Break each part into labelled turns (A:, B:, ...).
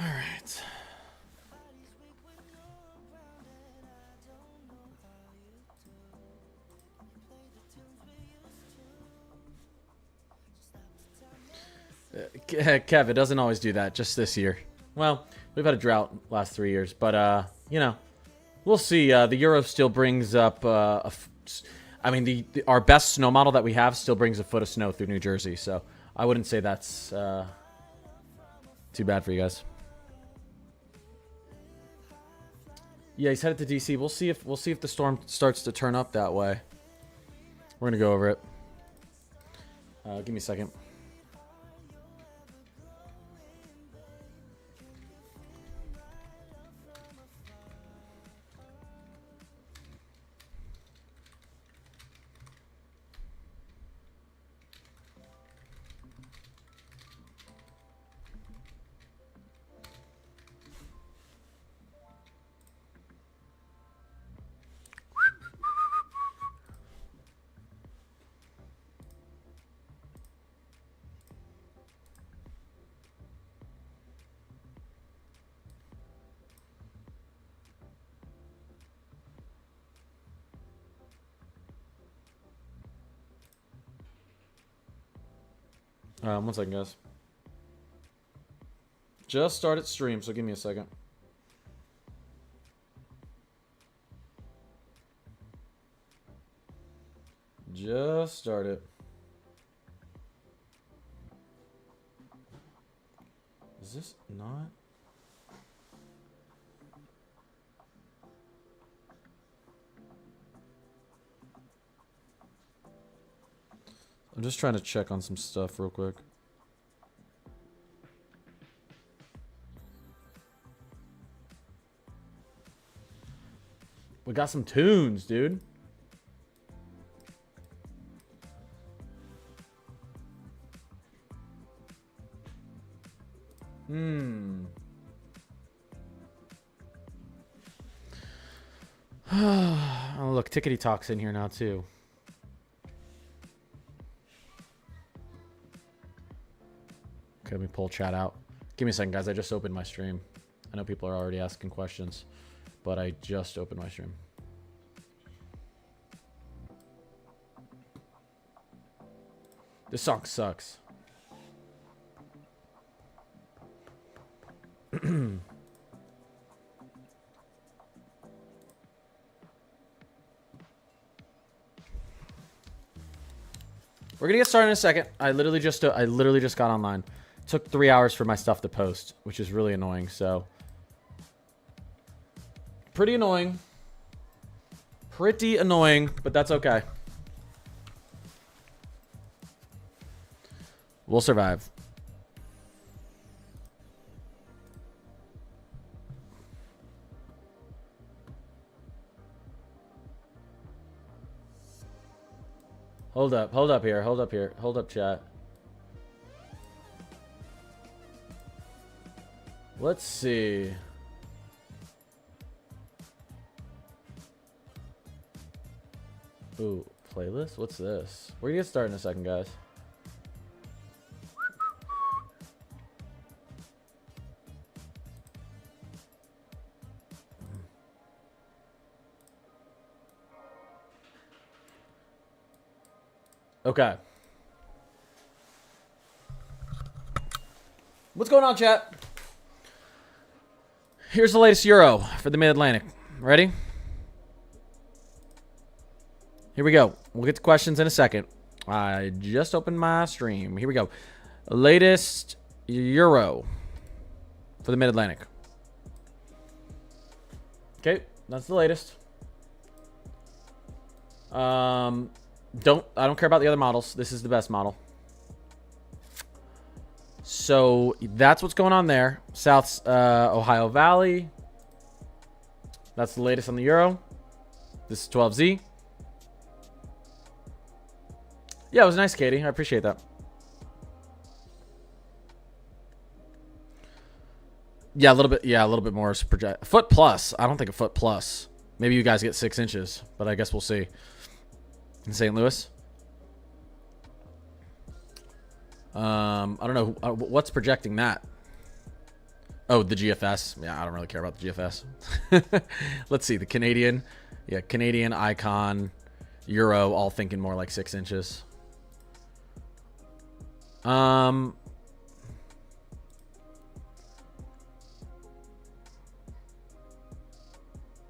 A: All right. Kev, it doesn't always do that. Just this year. Well, we've had a drought last 3 years, but you know, we'll see. The Euro still brings up. I mean, our best snow model that we have still brings a foot of snow through New Jersey, so I wouldn't say that's too bad for you guys. Yeah, he's headed to DC. We'll see if the storm starts to turn up that way. We're gonna go over it. Give me a second. One second, guys. Just started stream, so give me a second. Just started. Is this not? I'm just trying to check on some stuff real quick. We got some tunes, dude. Oh, look, Tickety Talk's in here now, too. Okay, let me pull chat out. Give me a second, guys. I just opened my stream. I know people are already asking questions, but I just opened my stream. This song sucks. We're gonna get started in a second. I literally just got online. Took 3 hours for my stuff to post, which is really annoying. So, pretty annoying. Pretty annoying, but that's okay. We'll survive. Hold up here, hold up chat. Let's see. Ooh, playlist? What's this? We're gonna get started in a second, guys. Okay. What's going on, chat? Here's the latest Euro for the Mid-Atlantic. Ready? Here we go. We'll get to questions in a second. I just opened my stream. Here we go. Latest Euro for the Mid-Atlantic. Okay, that's the latest. I don't care about the other models. This is the best model. So that's what's going on there. South Ohio Valley. That's the latest on the Euro. This is 12Z. Yeah, it was nice, Katie. I appreciate that. Yeah, a little bit. Yeah, a little bit more project. Foot plus. I don't think a foot plus. Maybe you guys get 6 inches, but I guess we'll see. In St. Louis. I don't know what's projecting that. Oh, the GFS. Yeah, I don't really care about the GFS. Let's see. The Canadian. Yeah, Canadian, Icon, Euro, all thinking more like 6 inches.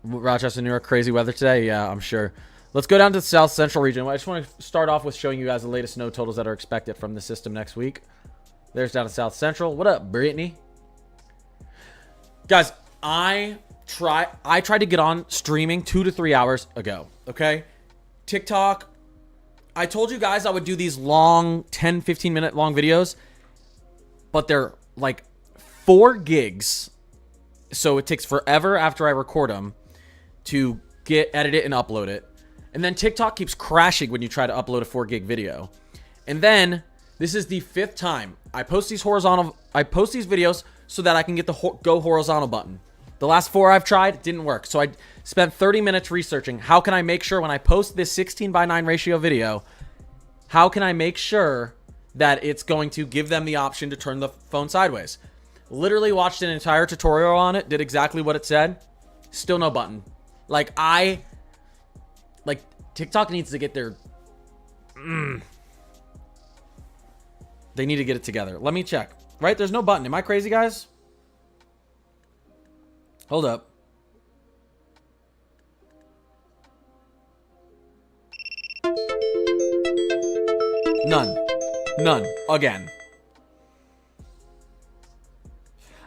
A: Rochester, New York, crazy weather today. Yeah, I'm sure. Let's go down to the South Central region. I just want to start off with showing you guys the latest snow totals that are expected from the system next week. There's down to South Central. What up, Brittany? Guys, I tried to get on streaming 2 to 3 hours ago, okay? TikTok, I told you guys I would do these long 10, 15 minute long videos, but they're like 4 gigs. So it takes forever after I record them to edit it and upload it. And then TikTok keeps crashing when you try to upload a 4 gig video. And then this is the 5th time I post these videos so that I can get the go horizontal button. The last 4 I've tried, it didn't work. So I spent 30 minutes researching how can I make sure when I post this 16:9 ratio video, how can I make sure that it's going to give them the option to turn the phone sideways. Literally watched an entire tutorial on it, did exactly what it said. Still no button. Like TikTok needs to get their they need to get it together. Let me check. Right? There's no button. Am I crazy, guys? Hold up. None. Again.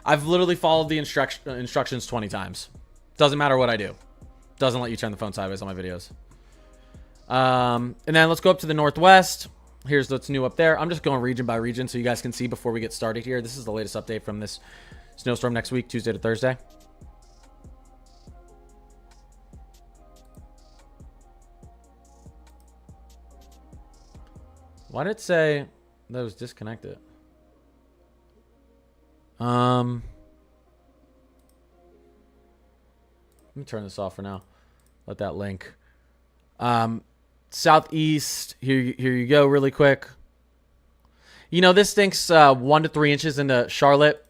A: I've literally followed the instructions 20 times. Doesn't matter what I do. Doesn't let you turn the phone sideways on my videos. And then let's go up to the Northwest. Here's what's new up there. I'm just going region by region so you guys can see before we get started here. This is the latest update from this snowstorm next week, Tuesday to Thursday. Why did it say that was disconnected? Let me turn this off for now. Let that link. Southeast, here you go really quick. You know, this thinks 1 to 3 inches into Charlotte.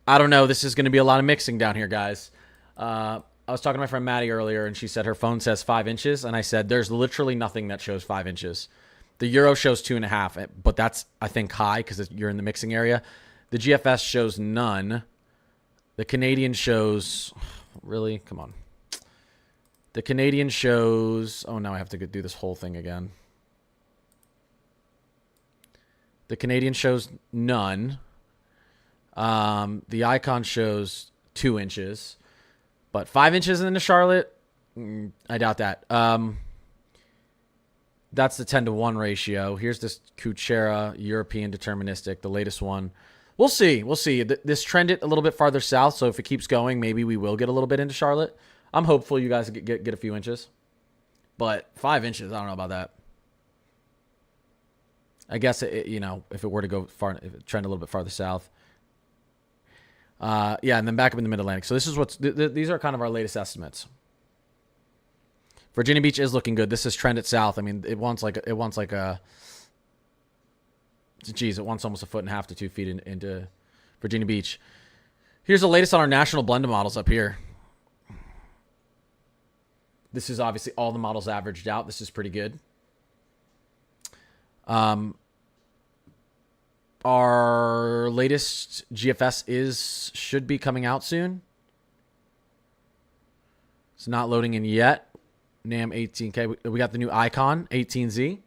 A: I don't know. This is going to be a lot of mixing down here, guys. I was talking to my friend Maddie earlier, and she said her phone says 5 inches. And I said, there's literally nothing that shows 5 inches. The Euro shows 2.5, but that's, I think, high because you're in the mixing area. The GFS shows none. The Canadian shows... Really? Come on. The Canadian shows... Oh, now I have to do this whole thing again. The Canadian shows none. The Icon shows 2 inches. But 5 inches into Charlotte? I doubt that. That's the 10-to-1 ratio. Here's this Kuchera European Deterministic, the latest one. We'll see. We'll see. This trended a little bit farther south, so if it keeps going, maybe we will get a little bit into Charlotte. I'm hopeful you guys get a few inches. But 5 inches, I don't know about that. I guess, you know, if it were to go far, if it trend a little bit farther south. Yeah, and then back up in the Mid-Atlantic. So this is what's... These are kind of our latest estimates. Virginia Beach is looking good. This is trended south. I mean, it wants like a... Geez, it wants almost 1.5 feet to 2 feet into Virginia Beach. Here's the latest on our national blended models up here. This is obviously all the models averaged out. This is pretty good. Our latest GFS should be coming out soon. It's not loading in yet. NAM 18K. We got the new Icon 18Z.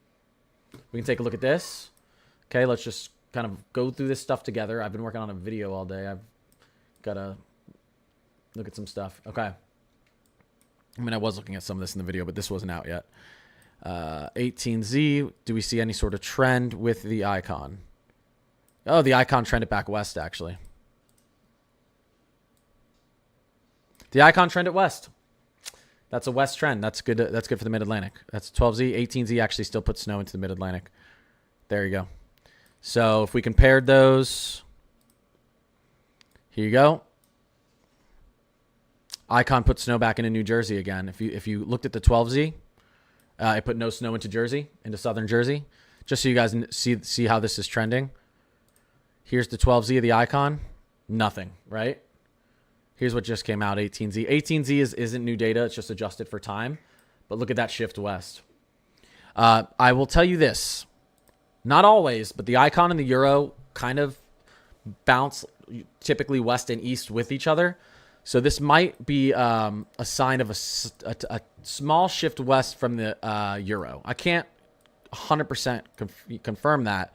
A: We can take a look at this. Okay, let's just kind of go through this stuff together. I've been working on a video all day. I've got to look at some stuff. Okay. I mean, I was looking at some of this in the video, but this wasn't out yet. 18Z. Do we see any sort of trend with the Icon? Oh, the Icon trended back west, actually. The Icon trended west. That's a west trend. That's good. That's good for the Mid-Atlantic. That's 12Z. 18Z actually still puts snow into the Mid-Atlantic. There you go. So if we compared those, here you go. Icon put snow back into New Jersey again. If you looked at the 12Z, it put no snow into Jersey, into southern Jersey. Just so you guys see how this is trending. Here's the 12Z of the Icon. Nothing, right? Here's what just came out, 18Z. 18Z isn't new data. It's just adjusted for time. But look at that shift west. I will tell you this. Not always, but the icon and the euro kind of bounce typically west and east with each other. So this might be a sign of a small shift west from the euro. I can't 100% confirm that,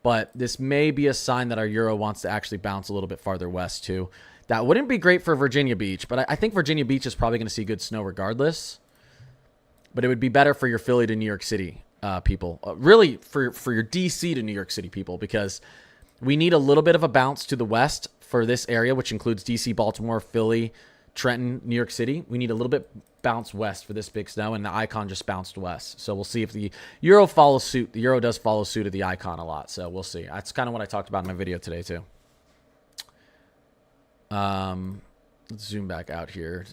A: but this may be a sign that our euro wants to actually bounce a little bit farther west too. That wouldn't be great for Virginia Beach, but I think Virginia Beach is probably going to see good snow regardless. But it would be better for your Philly to New York City people. Really, for your DC to New York City people, because we need a little bit of a bounce to the west for this area, which includes DC, Baltimore, Philly, Trenton, New York City. We need a little bit bounce west for this big snow, and the icon just bounced west. So we'll see if the euro follows suit. The euro does follow suit of the icon a lot, so we'll see. That's kind of what I talked about in my video today, too. Let's zoom back out here.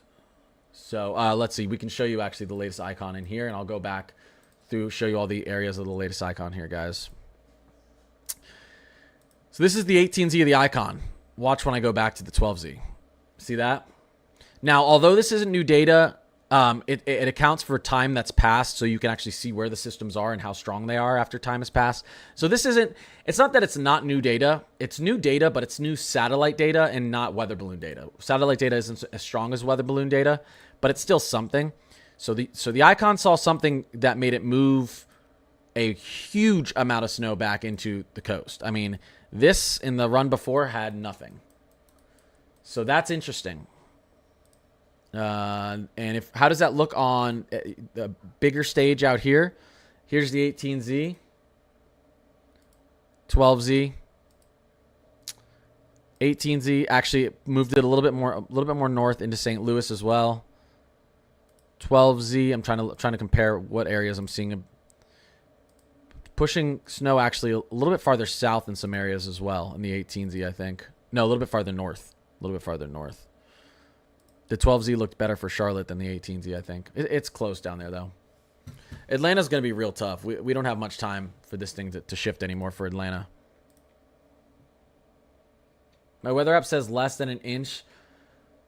A: So let's see. We can show you actually the latest icon in here, and I'll go back through, show you all the areas of the latest icon here, guys. So this is the 18Z of the icon. Watch when I go back to the 12Z. See that? Now, although this isn't new data, it accounts for time that's passed, so you can actually see where the systems are and how strong they are after time has passed. So this isn't, it's not that it's not new data. It's new data, but it's new satellite data and not weather balloon data. Satellite data isn't as strong as weather balloon data, but it's still something. So the icon saw something that made it move a huge amount of snow back into the coast. I mean, this in the run before had nothing. So that's interesting. And how does that look on the bigger stage out here? Here's the 18Z, 12Z, 18Z. Actually moved it a little bit more north into St. Louis as well. 12Z. I'm trying to compare what areas I'm seeing. Pushing snow actually a little bit farther south in some areas as well in the 18Z, I think. No, a little bit farther north. A little bit farther north. The 12Z looked better for Charlotte than the 18Z, I think. It's close down there, though. Atlanta's going to be real tough. We don't have much time for this thing to shift anymore for Atlanta. My weather app says less than an inch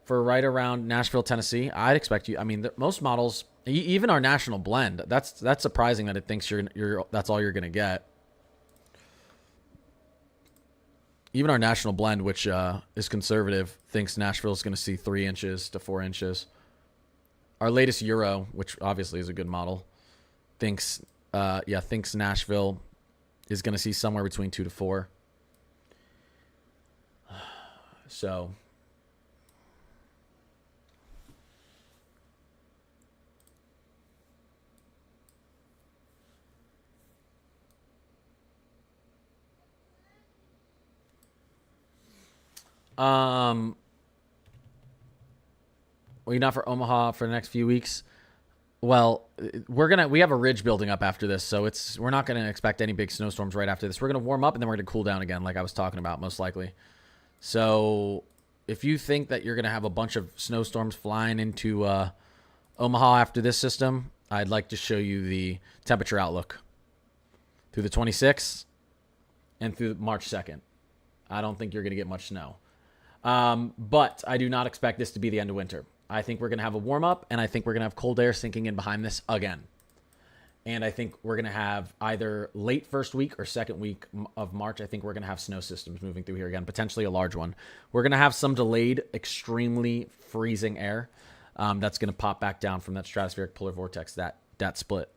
A: for right around Nashville, Tennessee. I'd expect you. I mean, most models, even our national blend, that's surprising that it thinks that's all you're going to get. Even our national blend, which is conservative, thinks Nashville is going to see 3 inches to 4 inches. Our latest Euro, which obviously is a good model, thinks Nashville is going to see somewhere between 2 to 4. So well, you're not for Omaha for the next few weeks. Well, we have a ridge building up after this, so we're not gonna expect any big snowstorms right after this. We're gonna warm up and then we're gonna cool down again, like I was talking about, most likely. So if you think that you're gonna have a bunch of snowstorms flying into Omaha after this system, I'd like to show you the temperature outlook through the 26th and through March 2nd. I don't think you're gonna get much snow. But I do not expect this to be the end of winter. I think we're going to have a warm-up, and I think we're going to have cold air sinking in behind this again. And I think we're going to have either late first week or second week of March, I think we're going to have snow systems moving through here again, potentially a large one. We're going to have some delayed, extremely freezing air that's going to pop back down from that stratospheric polar vortex that split.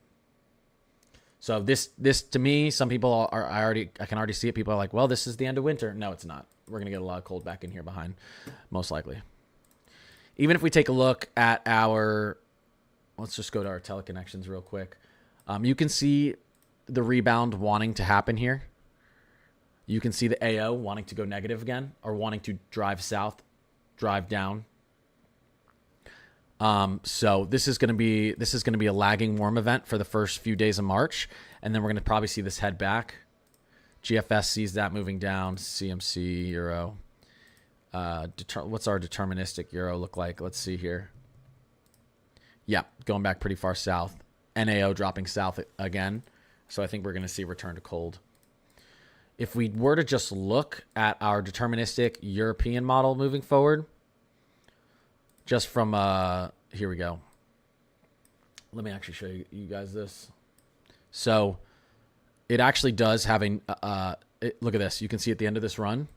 A: So this to me, some people I can already see it. People are like, well, this is the end of winter. No, it's not. We're going to get a lot of cold back in here behind, most likely. Even if we take a look at let's just go to our teleconnections real quick. You can see the rebound wanting to happen here. You can see the AO wanting to go negative again, or wanting to drive south, drive down. So this is going to be a lagging warm event for the first few days of March, and then we're going to probably see this head back. GFS sees that moving down. CMC, Euro. What's our deterministic Euro look like? Let's see here. Yeah, going back pretty far south. NAO dropping south again. So I think we're going to see return to cold. If we were to just look at our deterministic European model moving forward, just from here we go. Let me actually show you guys this. So it actually does have a look at this. You can see at the end of this run,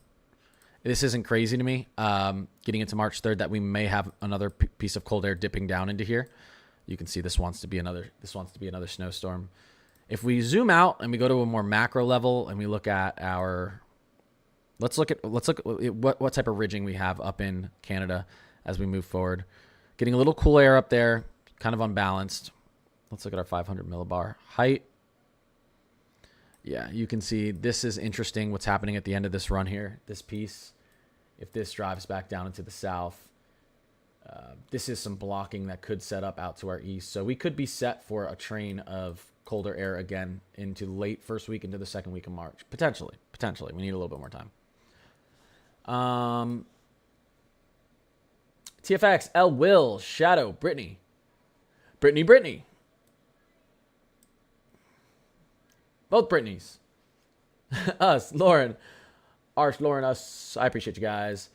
A: this isn't crazy to me. Getting into March 3rd, that we may have another piece of cold air dipping down into here. You can see this wants to be another snowstorm. If we zoom out and we go to a more macro level and we look at our, let's look at what type of ridging we have up in Canada as we move forward. Getting a little cool air up there, kind of unbalanced. Let's look at our 500 millibar height. Yeah, you can see this is interesting what's happening at the end of this run here. This piece, if this drives back down into the south, this is some blocking that could set up out to our east. So we could be set for a train of colder air again into late first week into the second week of March. Potentially. We need a little bit more time. TFX, L. Will, Shadow, Brittany. Both Britneys. Us, Lauren. Arch, Lauren, us. I appreciate you guys.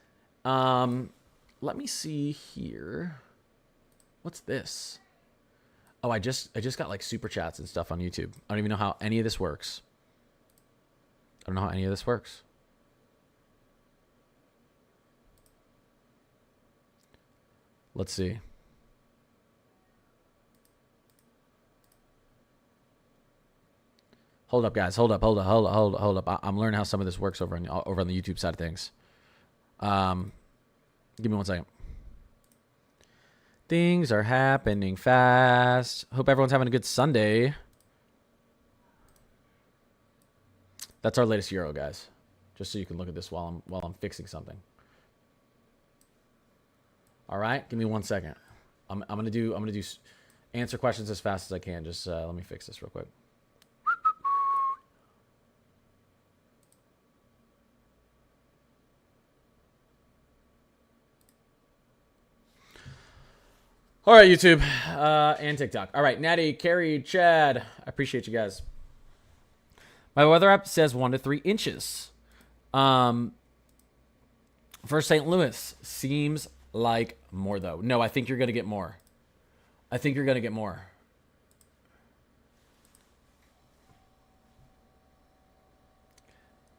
A: Let me see here. What's this? Oh, I just got like super chats and stuff on YouTube. I don't even know how any of this works. Let's see. Hold up, guys. Hold up. I'm learning how some of this works over on the YouTube side of things. Give me 1 second. Things are happening fast. Hope everyone's having a good Sunday. That's our latest Euro, guys. Just so you can look at this while I'm fixing something. All right, give me 1 second. I'm gonna do answer questions as fast as I can. Just let me fix this real quick. All right, YouTube and TikTok. All right, Natty, Carrie, Chad. I appreciate you guys. My weather app says 1 to 3 inches. For St. Louis, seems like more, though. No, I think you're going to get more.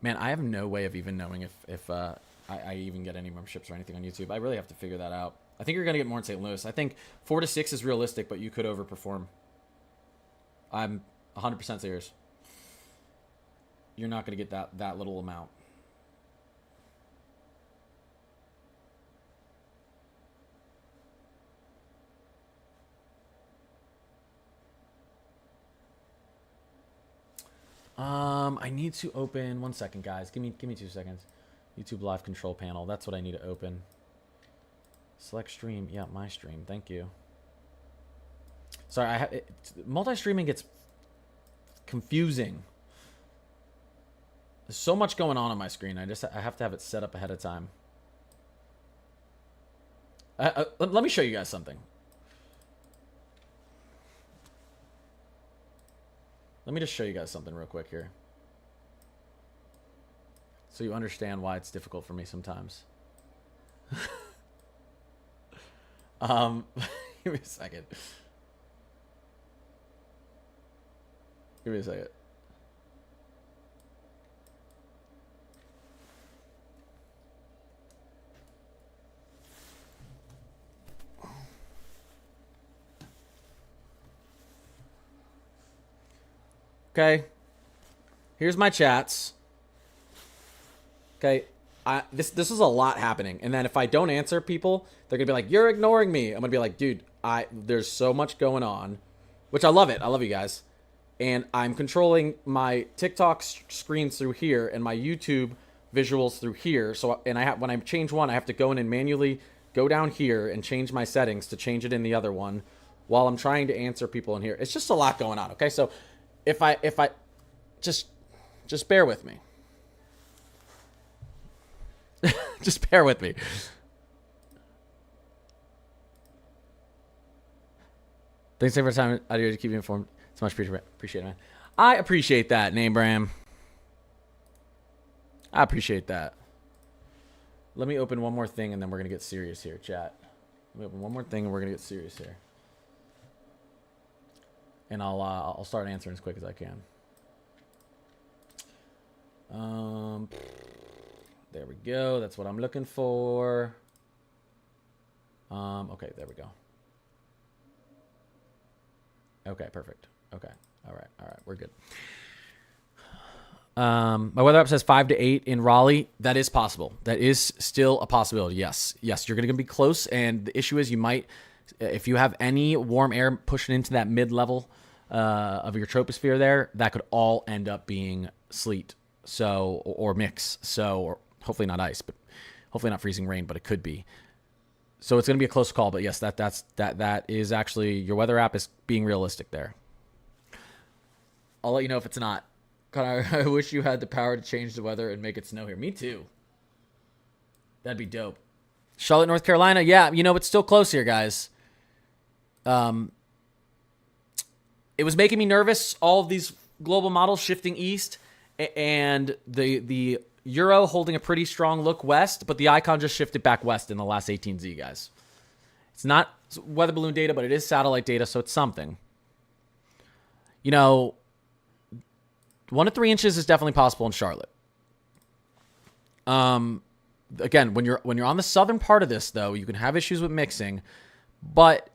A: Man, I have no way of even knowing if I even get any memberships or anything on YouTube. I really have to figure that out. I think you're going to get more in St. Louis. I think 4 to 6 is realistic, but you could overperform. I'm 100% serious. You're not going to get that little amount. I need to open 1 second, guys. Give me 2 seconds. YouTube live control panel. That's what I need to open. Select stream. Yeah, my stream. Thank you. Sorry, multi-streaming gets confusing. There's so much going on my screen. I have to have it set up ahead of time. Let me show you guys something. Let me just show you guys something real quick here, so you understand why it's difficult for me sometimes. Give me a second. Okay. Here's my chats. Okay. This is a lot happening. And then if I don't answer people, they're going to be like, "You're ignoring me." I'm going to be like, "Dude, there's so much going on." Which I love it. I love you guys. And I'm controlling my TikTok screens through here and my YouTube visuals through here. So when I change one, I have to go in and manually go down here and change my settings to change it in the other one while I'm trying to answer people in here. It's just a lot going on, okay? So if I just bear with me. Just bear with me. Thanks for the time out here to keep you informed. It's much appreciated, man. I appreciate that, Name Bram. I appreciate that. Let me open one more thing and then we're going to get serious here, chat. We have one more thing, and we're gonna get serious here. And I'll start answering as quick as I can. There we go. That's what I'm looking for. Okay, there we go. Okay, perfect. Okay, all right, we're good. My weather app says 5 to 8 in Raleigh. That is possible. That is still a possibility. Yes, you're gonna be close. And the issue is you might, if you have any warm air pushing into that mid-level of your troposphere there, that could all end up being sleet. So, or mix. So, or hopefully not ice, but hopefully not freezing rain, but it could be. So it's going to be a close call, but yes, that is actually, your weather app is being realistic there. I'll let you know if it's not. God, I wish you had the power to change the weather and make it snow here. Me too. That'd be dope. Charlotte, North Carolina. Yeah, it's still close here, guys. It was making me nervous, all of these global models shifting east, and the Euro holding a pretty strong look west, but the icon just shifted back west in the last 18Z, guys. It's not weather balloon data, but it is satellite data, so it's something. 1 to 3 inches is definitely possible in Charlotte. Again, when you're on the southern part of this, though, you can have issues with mixing, but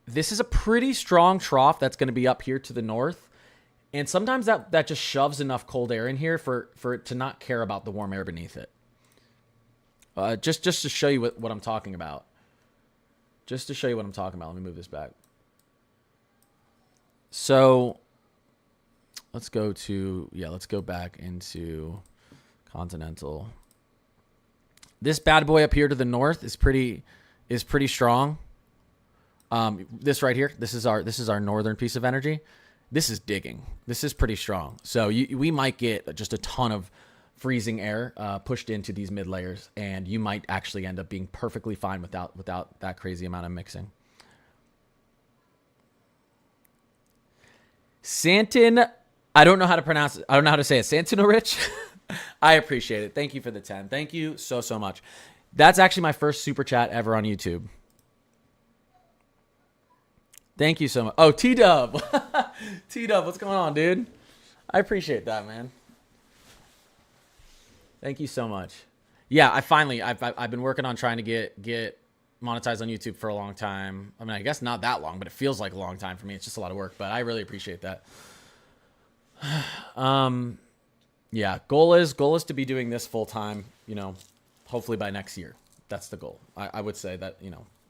A: this is a pretty strong trough that's going to be up here to the north. And sometimes that just shoves enough cold air in here for it to not care about the warm air beneath it. Just to show you what I'm talking about. Just to show you what I'm talking about. Let me move this back. So let's go back into continental. This bad boy up here to the north is pretty strong. This right here, this is our northern piece of energy. This is digging. This is pretty strong. So we might get just a ton of freezing air pushed into these mid layers, and you might actually end up being perfectly fine without that crazy amount of mixing. Santin, I don't know how to pronounce it. I don't know how to say it. Santinorich. I appreciate it. Thank you for the 10. Thank you so much. That's actually my first super chat ever on YouTube. Thank you so much. Oh, T-Dub. T-Dub, what's going on, dude? I appreciate that, man. Thank you so much. Yeah, I've been working on trying to get monetized on YouTube for a long time. I mean, I guess not that long, but it feels like a long time for me. It's just a lot of work, but I really appreciate that. Yeah, goal is to be doing this full time, hopefully by next year. That's the goal. I would say that,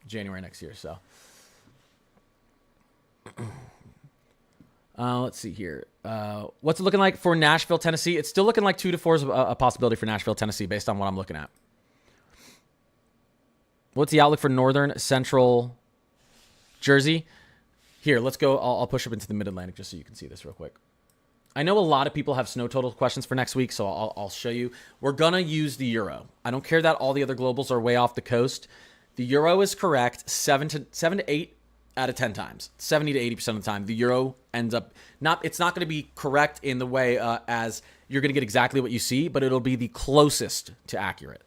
A: January next year, so. Let's see here. What's it looking like for Nashville, Tennessee? It's still looking like 2 to 4 is a possibility for Nashville, Tennessee, based on what I'm looking at. What's the outlook for northern, central Jersey? Here, let's go. I'll push up into the Mid-Atlantic just so you can see this real quick. I know a lot of people have snow total questions for next week, so I'll show you. We're going to use the Euro. I don't care that all the other globals are way off the coast. The Euro is correct 7 to 8 out of 10 times, 70 to 80% of the time. The Euro ends up it's not going to be correct in the way as you're going to get exactly what you see, but it'll be the closest to accurate.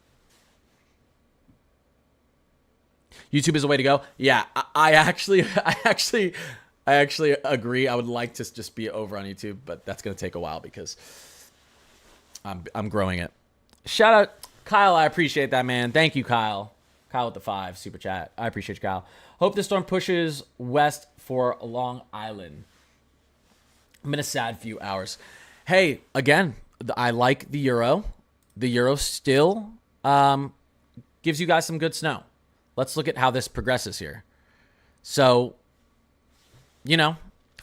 A: YouTube is the way to go. Yeah, I actually agree. I would like to just be over on YouTube, but that's going to take a while because I'm growing it. Shout out Kyle. I appreciate that, man. Thank you, Kyle. Kyle with the 5 super chat. I appreciate you, Kyle. Hope the storm pushes west for Long Island. I'm in a sad few hours. Hey, again, I like the Euro. The Euro still gives you guys some good snow. Let's look at how this progresses here. So, 4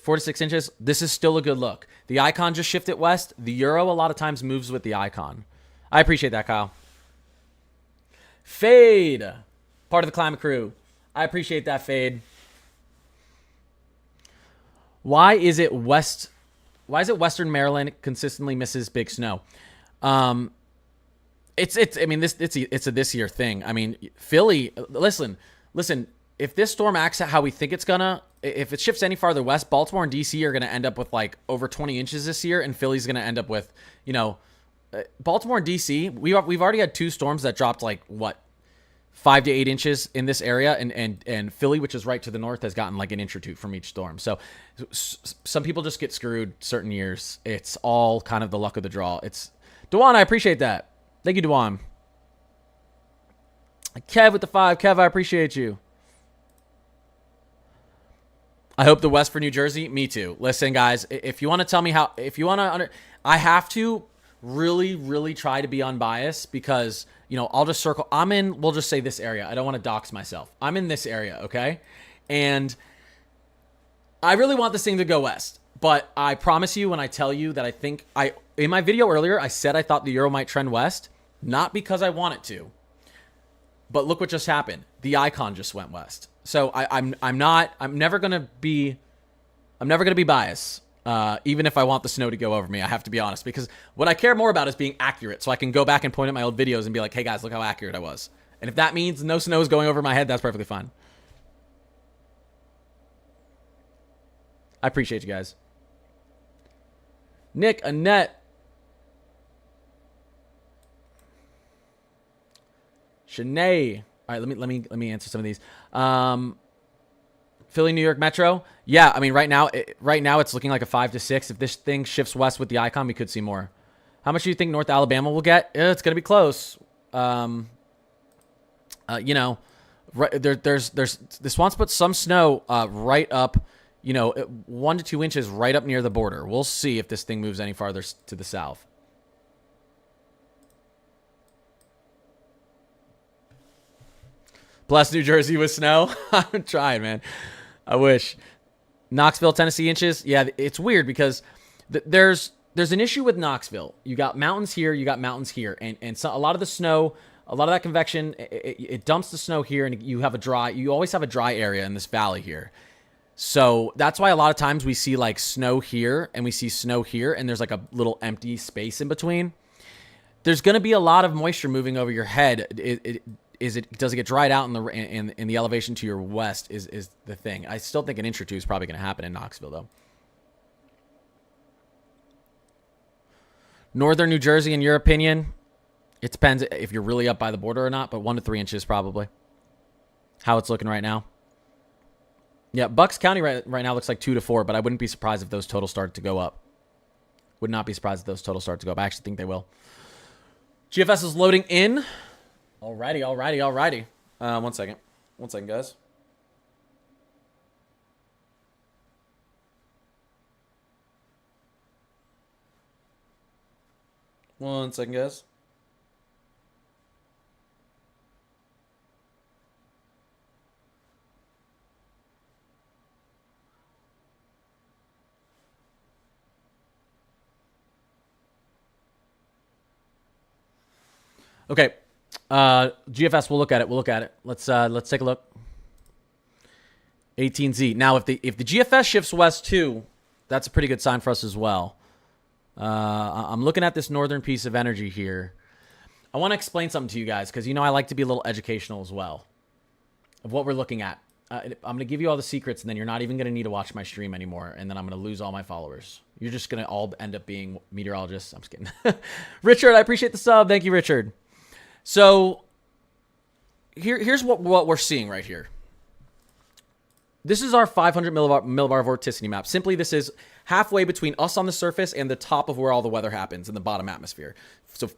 A: to 6 inches, this is still a good look. The icon just shifted west. The Euro a lot of times moves with the icon. I appreciate that, Kyle. Fade, part of the climate crew. I appreciate that, Fade. Why is it Western Maryland consistently misses big snow? It's a this year thing. I mean, Philly, listen, if this storm acts how we think it's gonna, if it shifts any farther west, Baltimore and DC are gonna end up with like over 20 inches this year, and Philly's gonna end up with, Baltimore and DC, we've already had 2 storms that dropped like what, 5 to 8 inches in this area, and Philly, which is right to the north, has gotten like an inch or two from each storm. So some people just get screwed certain years. It's all kind of the luck of the draw. It's Dewan, I appreciate that. Thank you, Dewan. Kev with the 5. Kev, I appreciate you. I hope the West for New Jersey. Me too. Listen, guys, if you want to tell me how, if you want to, I have to really, really try to be unbiased because, you know, I'll just circle. I'm in, we'll just say this area. I don't want to dox myself. I'm in this area, okay? And I really want this thing to go west. But I promise you when I tell you that I think, in my video earlier, I said I thought the euro might trend west. Not because I want it to. But look what just happened. The icon just went west. So I'm never gonna be biased. Even if I want the snow to go over me, I have to be honest, because what I care more about is being accurate. So I can go back and point at my old videos and be like, hey guys, look how accurate I was. And if that means no snow is going over my head, that's perfectly fine. I appreciate you guys. Nick, Annette, Shanae. All right, let me answer some of these. Philly, New York Metro. Yeah, I mean right now it's looking like a 5 to 6. If this thing shifts west with the icon, we could see more. How much do you think North Alabama will get? It's gonna be close. You know, there's this wants to put some snow right up. You know, 1 to 2 inches right up near the border. We'll see if this thing moves any farther to the south. Bless New Jersey with snow. I'm trying, man. I wish. Knoxville, Tennessee inches. Yeah, it's weird because there's an issue with Knoxville. You got mountains here, you got mountains here, and so a lot of the snow, a lot of that convection, it dumps the snow here, and you always have a dry area in this valley here. So that's why a lot of times we see like snow here and we see snow here, and there's like a little empty space in between. There's going to be a lot of moisture moving over your head. Does it get dried out in the elevation to your west is the thing. I still think an inch or two is probably going to happen in Knoxville though. Northern New Jersey, in your opinion, it depends if you're really up by the border or not, but 1 to 3 inches probably. How it's looking right now. Yeah, Bucks County right now looks like 2 to 4, but I wouldn't be surprised if those totals started to go up. Would not be surprised if those totals start to go up. I actually think they will. GFS is loading in. Alrighty. 1 second. 1 second, guys. One second, guys. Okay. GFS, we'll look at it. Let's take a look. 18Z. Now, if the GFS shifts west too, that's a pretty good sign for us as well. I'm looking at this northern piece of energy here. I want to explain something to you guys because, you know, I like to be a little educational as well of what we're looking at. I'm going to give you all the secrets, and then you're not even going to need to watch my stream anymore, and then I'm going to lose all my followers. You're just going to all end up being meteorologists. I'm just kidding. Richard, I appreciate the sub. Thank you, Richard. So here's what we're seeing right here. This is our 500 millibar vorticity map. Simply, this is halfway between us on the surface and the top of where all the weather happens in the bottom atmosphere. So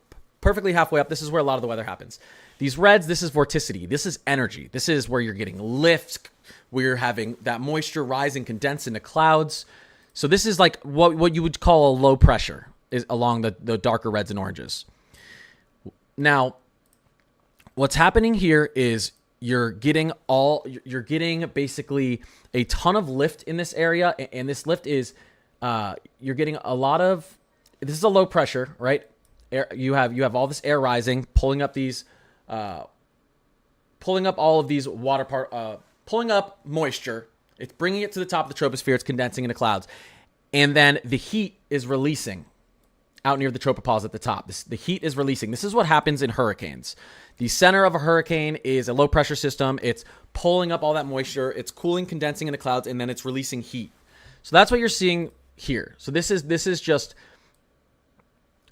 A: perfectly halfway up, this is where a lot of the weather happens. These reds, this is vorticity. This is energy. This is where you're getting lifts. We're having that moisture rise and condense into clouds. So this is like what you would call a low pressure is along the darker reds and oranges. Now, what's happening here is you're getting basically a ton of lift in this area, and this lift is you're getting a lot of, this is a low pressure, right? You have all this air rising, pulling up all of these pulling up moisture. It's bringing it to the top of the troposphere. It's condensing into clouds, and then the heat is releasing out near the tropopause at the top. The heat is releasing. This is what happens in hurricanes. The center of a hurricane is a low pressure system. It's pulling up all that moisture. It's cooling, condensing into clouds, and then it's releasing heat. So that's what you're seeing here. So this is just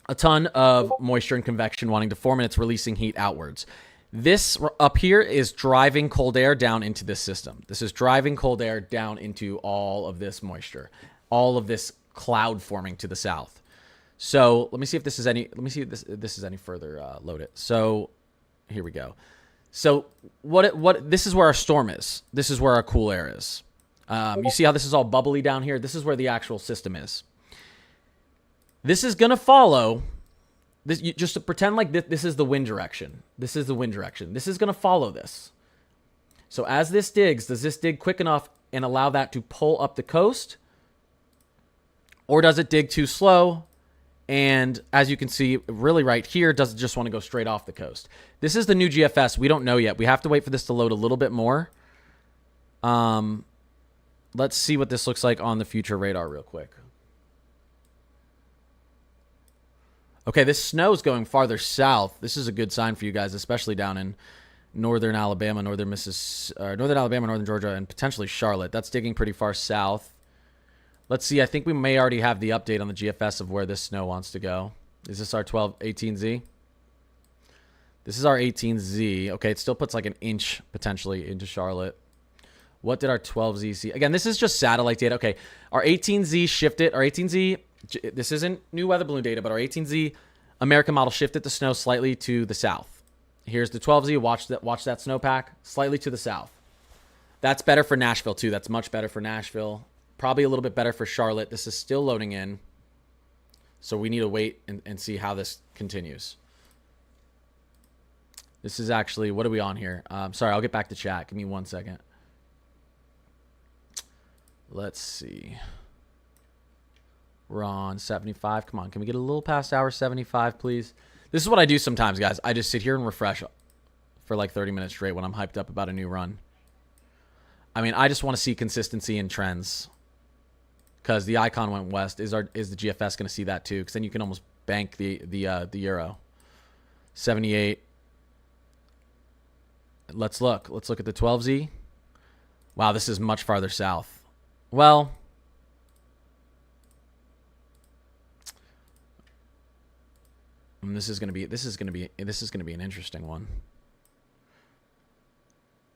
A: a ton of moisture and convection wanting to form, and it's releasing heat outwards. This up here is driving cold air down into this system. This is driving cold air down into all of this moisture, all of this cloud forming to the south. So let me see if this is any, let me see if this is any further loaded. So here we go. So this is where our storm is. This is where our cool air is. You see how this is all bubbly down here? This is where the actual system is. This is going to follow this. Just to pretend like this is the wind direction. This is the wind direction. This is going to follow this. So as this digs, does this dig quick enough and allow that to pull up the coast? Or does it dig too slow? And as you can see, really right here, does it just want to go straight off the coast? This is the new GFS. We don't know yet. We have to wait for this to load a little bit more. Let's see what this looks like on the future radar real quick. Okay, this snow is going farther south. This is a good sign for you guys, especially down in northern Alabama, northern Alabama, northern Georgia, and potentially Charlotte. That's digging pretty far south. Let's see. I think we may already have the update on the GFS of where this snow wants to go. Is this our 18Z? This is our 18Z. Okay, it still puts like an inch potentially into Charlotte. What did our 12Z see? Again, this is just satellite data. Okay, our 18Z shifted. Our 18Z, this isn't new weather balloon data, but our 18Z American model shifted the snow slightly to the south. Here's the 12Z. Watch that snowpack slightly to the south. That's better for Nashville too. That's much better for Nashville. Probably a little bit better for Charlotte. This is still loading in. So we need to wait and see how this continues. This is actually, what are we on here? Sorry, I'll get back to chat. Give me 1 second. Let's see. We're on 75. Come on, can we get a little past hour 75, please? This is what I do sometimes, guys. I just sit here and refresh for like 30 minutes straight when I'm hyped up about a new run. I mean, I just want to see consistency in trends. Because the icon went west. Is the GFS going to see that too? Because then you can almost bank the euro. 78. Let's look. Let's look at the 12Z. Wow, this is much farther south. Well, this is going to be an interesting one.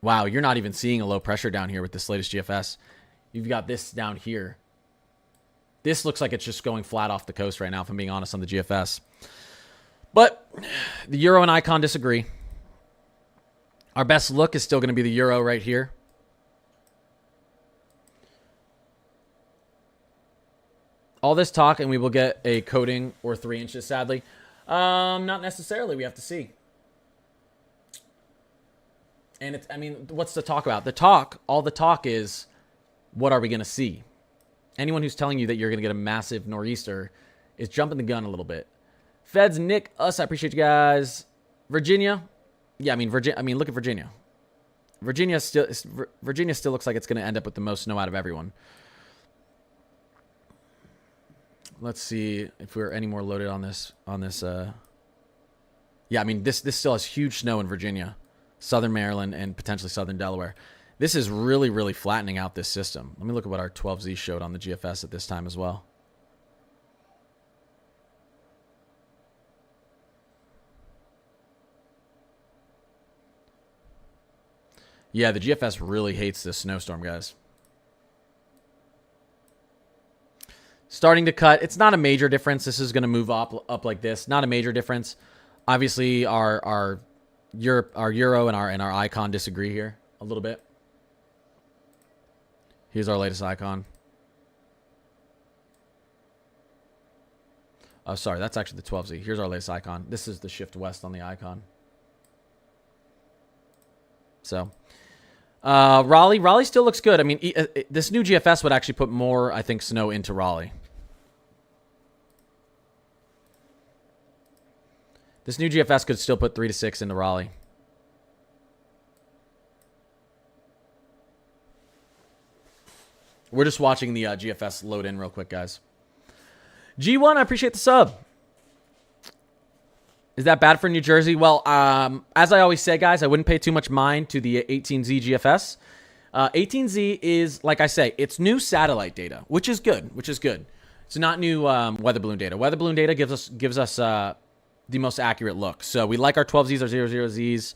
A: Wow, you're not even seeing a low pressure down here with this latest GFS. You've got this down here. This looks like it's just going flat off the coast right now, if I'm being honest, on the GFS. But the euro and icon disagree. Our best look is still going to be the euro right here. All this talk and we will get a coating or 3 inches, sadly. Not necessarily. We have to see. And it's, I mean, what's the talk about? All the talk is, what are we going to see? Anyone who's telling you that you're going to get a massive nor'easter is jumping the gun a little bit. Feds, Nick, us, I appreciate you guys. Virginia. Yeah, I mean, look at Virginia. Virginia still looks like it's going to end up with the most snow out of everyone. Let's see if we're any more loaded on this. Yeah, I mean, this still has huge snow in Virginia, southern Maryland, and potentially southern Delaware. This is really, really flattening out this system. Let me look at what our 12Z showed on the GFS at this time as well. Yeah, the GFS really hates this snowstorm, guys. Starting to cut. It's not a major difference. This is going to move up like this. Not a major difference. Obviously, our euro and our icon disagree here a little bit. Here's our latest icon. Oh, sorry, that's actually the 12Z. Here's our latest icon. This is the shift west on the icon. So, Raleigh still looks good. I mean, this new GFS would actually put more, I think, snow into Raleigh. This new GFS could still put 3 to 6 into Raleigh. We're just watching the GFS load in real quick, guys. G1, I appreciate the sub. Is that bad for New Jersey? Well, as I always say, guys, I wouldn't pay too much mind to the 18Z GFS. 18Z is, like I say, it's new satellite data, which is good. It's not new weather balloon data. Weather balloon data gives us the most accurate look. So we like our 12Zs, our 00Zs.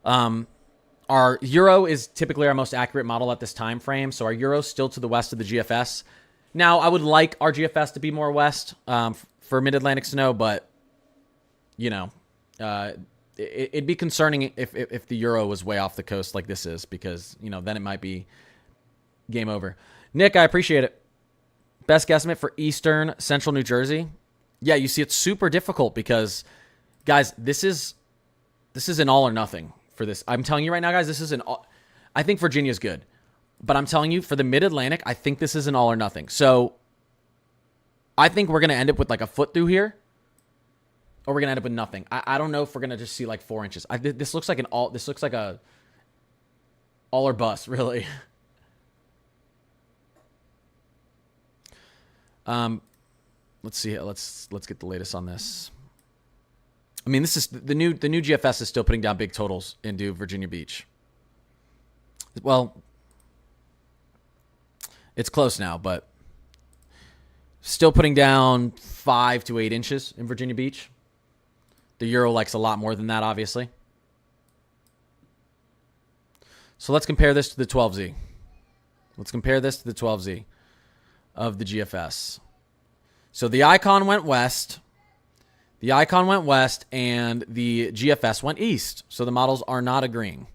A: Our Euro is typically our most accurate model at this time frame, so our Euro's still to the west of the GFS. Now, I would like our GFS to be more west for mid-Atlantic snow, but, you know, it'd be concerning if the Euro was way off the coast like this is, because, you know, then it might be game over. Nick, I appreciate it. Best guesstimate for Eastern Central New Jersey. Yeah, you see, it's super difficult because, guys, this is an all or nothing for this. I'm telling you right now, guys, this is an all. I think Virginia's good, but I'm telling you, for the Mid-Atlantic, I think this is an all or nothing. So I think we're going to end up with like a foot through here, or we're going to end up with nothing. I don't know if we're going to just see like 4 inches. This looks like an all. This looks like a all or bust, really. Let's see. Let's get the latest on this. I mean, this is the new GFS is still putting down big totals into Virginia Beach. Well, it's close now, but still putting down 5 to 8 inches in Virginia Beach. The Euro likes a lot more than that, obviously. So let's compare this to the 12Z. Let's compare this to the 12Z of the GFS. So the Icon went west. The Icon went west, and the GFS went east. So the models are not agreeing.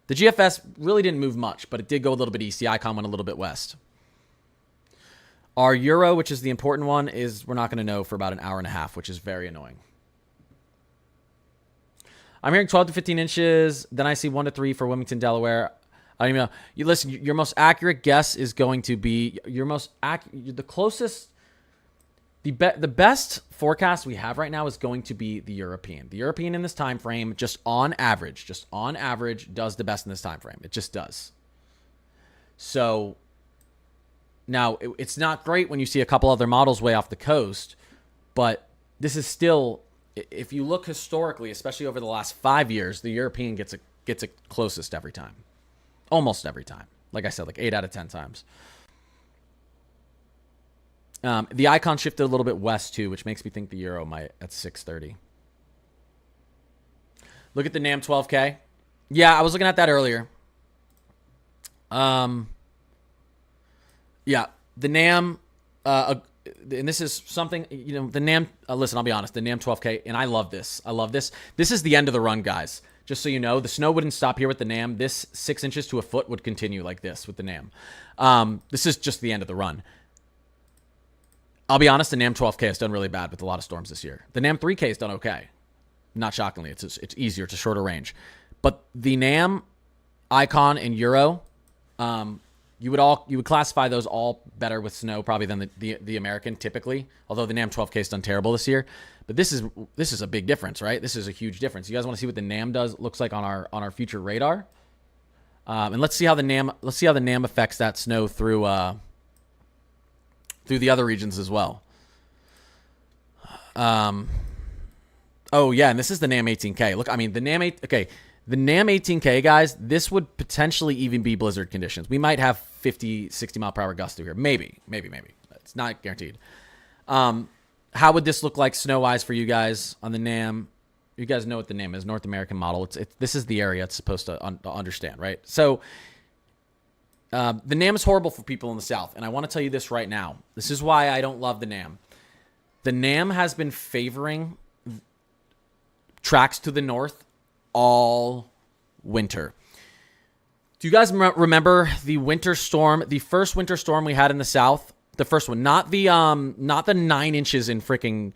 A: The GFS really didn't move much, but it did go a little bit east. The Icon went a little bit west. Our Euro, which is the important one, is we're not going to know for about an hour and a half, which is very annoying. I'm hearing 12 to 15 inches. Then I see 1 to 3 for Wilmington, Delaware. I don't even know. You listen, your most accurate guess is going to be the closest. The best forecast we have right now is going to be the European. The European in this time frame, just on average, does the best in this time frame. It just does. So now it's not great when you see a couple other models way off the coast, but this is still, if you look historically, especially over the last 5 years, the European gets it closest every time, almost every time. Like I said, like 8 out of 10 times. The Icon shifted a little bit west too, which makes me think the Euro might at 630. Look at the NAM 12K. Yeah, I was looking at that earlier. Yeah, the NAM, and this is something, you know, the NAM, listen, I'll be honest, the NAM 12K, and I love this. This is the end of the run, guys. Just so you know, the snow wouldn't stop here with the NAM. This 6 inches to a foot would continue like this with the NAM. This is just the end of the run. I'll be honest, the NAM 12K has done really bad with a lot of storms this year. The NAM 3K has done okay. Not shockingly, it's easier, it's a shorter range. But the NAM, Icon, and Euro, you would classify those all better with snow probably than the American typically. Although the NAM 12K has done terrible this year, but this is a big difference, right? This is a huge difference. You guys want to see what the NAM looks like on our future radar, and let's see how the NAM affects that snow through the other regions as well. Oh yeah, and this is the NAM 18K. Look, I mean the NAM 18K, guys, this would potentially even be blizzard conditions. We might have 50, 60 mile per hour gusts through here. Maybe. It's not guaranteed. How would this look like snow-wise for you guys on the NAM? You guys know what the NAM is, North American model. This is the area it's supposed to understand, right? So the NAM is horrible for people in the South, and I want to tell you this right now. This is why I don't love the NAM. The NAM has been favoring tracks to the north all winter. Do you guys remember the winter storm, the first winter storm we had in the South? The first one, not the 9 inches in freaking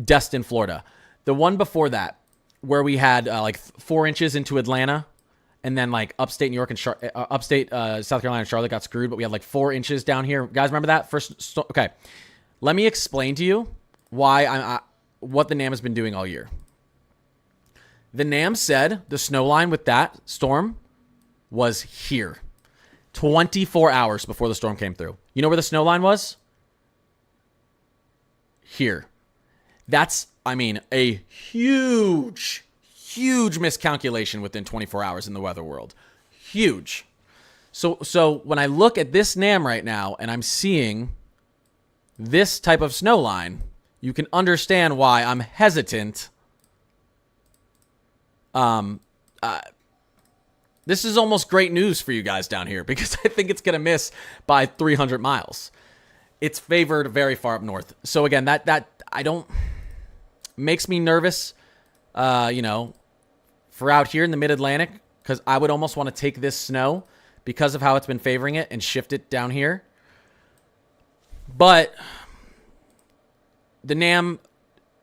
A: Destin, Florida. The one before that, where we had like 4 inches into Atlanta, and then like upstate New York and upstate South Carolina and Charlotte got screwed, but we had like 4 inches down here. Guys, remember that first? Okay, let me explain to you why what the NAM has been doing all year. The NAM said the snow line with that storm was here 24 hours before the storm came through. You know where the snow line was? Here. That's, I mean, a huge miscalculation within 24 hours in the weather world. Huge. So when I look at this NAM right now and I'm seeing this type of snow line, you can understand why I'm hesitant This is almost great news for you guys down here because I think it's going to miss by 300 miles. It's favored very far up north. So again, that I don't makes me nervous, you know, for out here in the mid-Atlantic, because I would almost want to take this snow because of how it's been favoring it and shift it down here. But the NAM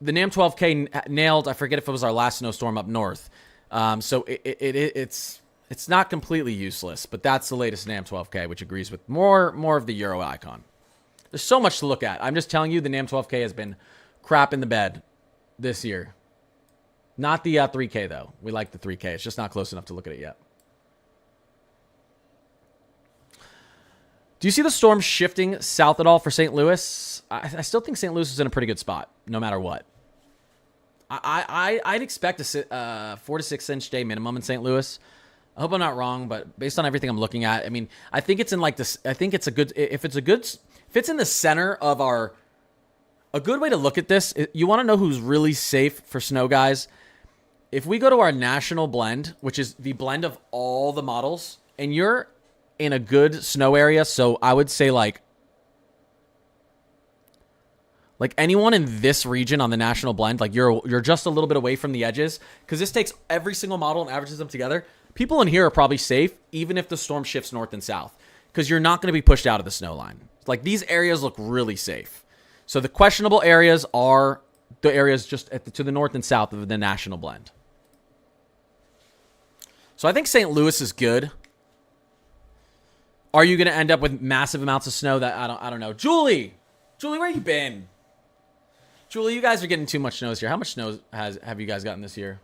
A: 12K nailed, I forget if it was our last snowstorm up north. So it's not completely useless, but that's the latest NAM 12K, which agrees with more of the Euro icon. There's so much to look at. I'm just telling you, the NAM 12K has been crap in the bed this year. Not the 3K, though. We like the 3K. It's just not close enough to look at it yet. Do you see the storm shifting south at all for St. Louis? I still think St. Louis is in a pretty good spot, no matter what. I'd expect a 4 to 6 inch day minimum in St. Louis. I hope I'm not wrong, but based on everything I'm looking at, I mean, I think it's in like this. I think it's a good. If it's in the center of our. A good way to look at this, you want to know who's really safe for snow, guys. If we go to our national blend, which is the blend of all the models, and you're in a good snow area, so I would say like anyone in this region on the national blend, like you're just a little bit away from the edges, because this takes every single model and averages them together. People in here are probably safe, even if the storm shifts north and south, because you're not going to be pushed out of the snow line. Like these areas look really safe. So the questionable areas are the areas just to the north and south of the national blend. So I think St. Louis is good. Are you going to end up with massive amounts of snow? That I don't know. Julie, where you been? Julie, you guys are getting too much snow this year. How much snow have you guys gotten this year?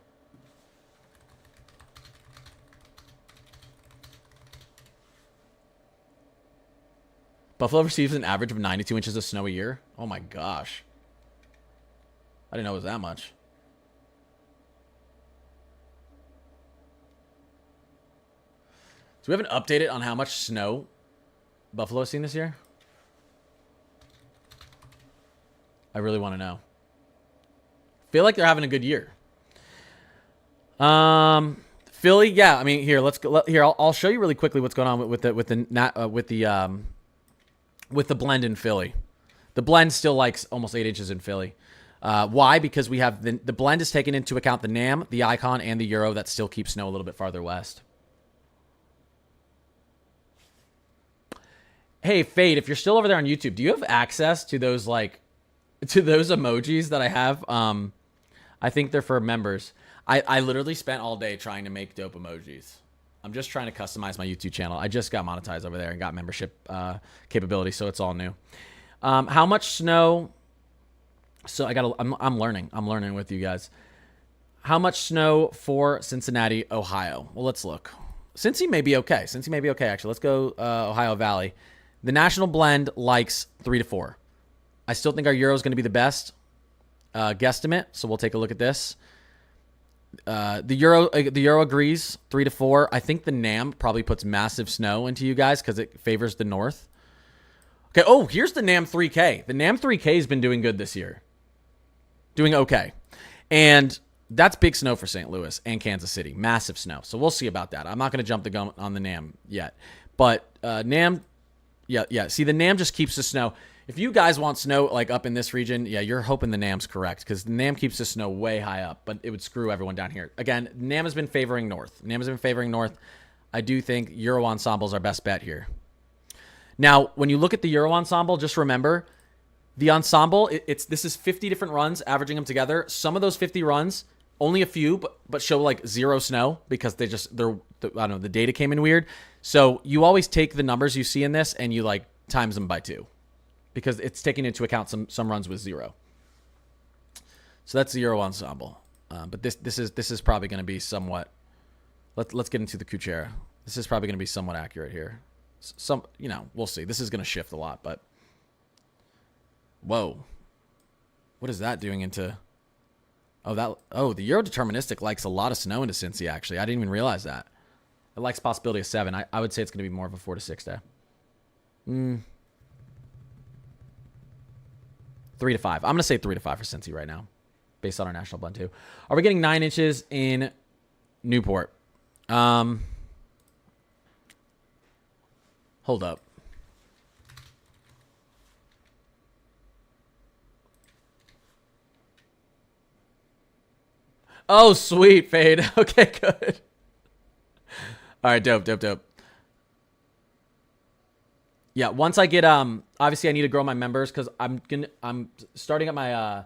A: Buffalo receives an average of 92 inches of snow a year. Oh my gosh. I didn't know it was that much. So we haven't updated on how much snow Buffalo has seen this year. I really want to know. Feel like they're having a good year. Philly, yeah. I mean, here, let's go. Here, I'll show you really quickly what's going on with the blend in Philly. The blend still likes almost 8 inches in Philly. Why? Because we have the blend is taking into account the NAM, the Icon, and the Euro that still keeps snow a little bit farther west. Hey, Fade, if you're still over there on YouTube, do you have access to those emojis that I have? I think they're for members. I literally spent all day trying to make dope emojis. I'm just trying to customize my YouTube channel. I just got monetized over there and got membership capability, so it's all new. How much snow? So I'm learning. I'm learning with you guys. How much snow for Cincinnati, Ohio? Well, let's look. Cincy may be okay. Actually, let's go Ohio Valley. The national blend likes 3 to 4. I still think our Euro is going to be the best guesstimate. So we'll take a look at this. The Euro agrees 3 to 4. I think the NAM probably puts massive snow into you guys because it favors the north. Okay. Oh, here's the NAM 3K. The NAM 3K has been doing good this year. Doing okay. And that's big snow for St. Louis and Kansas City. Massive snow. So we'll see about that. I'm not going to jump the gun on the NAM yet. But NAM, yeah. See, the NAM just keeps the snow. If you guys want snow like up in this region, yeah, you're hoping the NAM's correct because the NAM keeps the snow way high up, but it would screw everyone down here. Again, NAM has been favoring north. I do think Euro Ensemble is our best bet here. Now, when you look at the Euro Ensemble, just remember the ensemble. This is 50 different runs, averaging them together. Some of those 50 runs, only a few, but show like 0 snow because I don't know, the data came in weird. So you always take the numbers you see in this and you like times them by 2. Because it's taking into account some runs with 0. So that's the Euro Ensemble. But this is probably going to be somewhat. Let's get into the Kuchera. This is probably going to be somewhat accurate here. We'll see. This is going to shift a lot, but whoa, what is that doing into? The Euro Deterministic likes a lot of snow into Cincy. Actually, I didn't even realize that. It likes possibility of 7. I would say it's going to be more of a 4 to 6 day. 3 to 5. I'm going to say 3 to 5 for Cincy right now, based on our national blend too. Are we getting 9 inches in Newport. Hold up. Oh, sweet, Fade. Okay, good. All right, dope. Yeah, once I get obviously I need to grow my members because I'm starting up my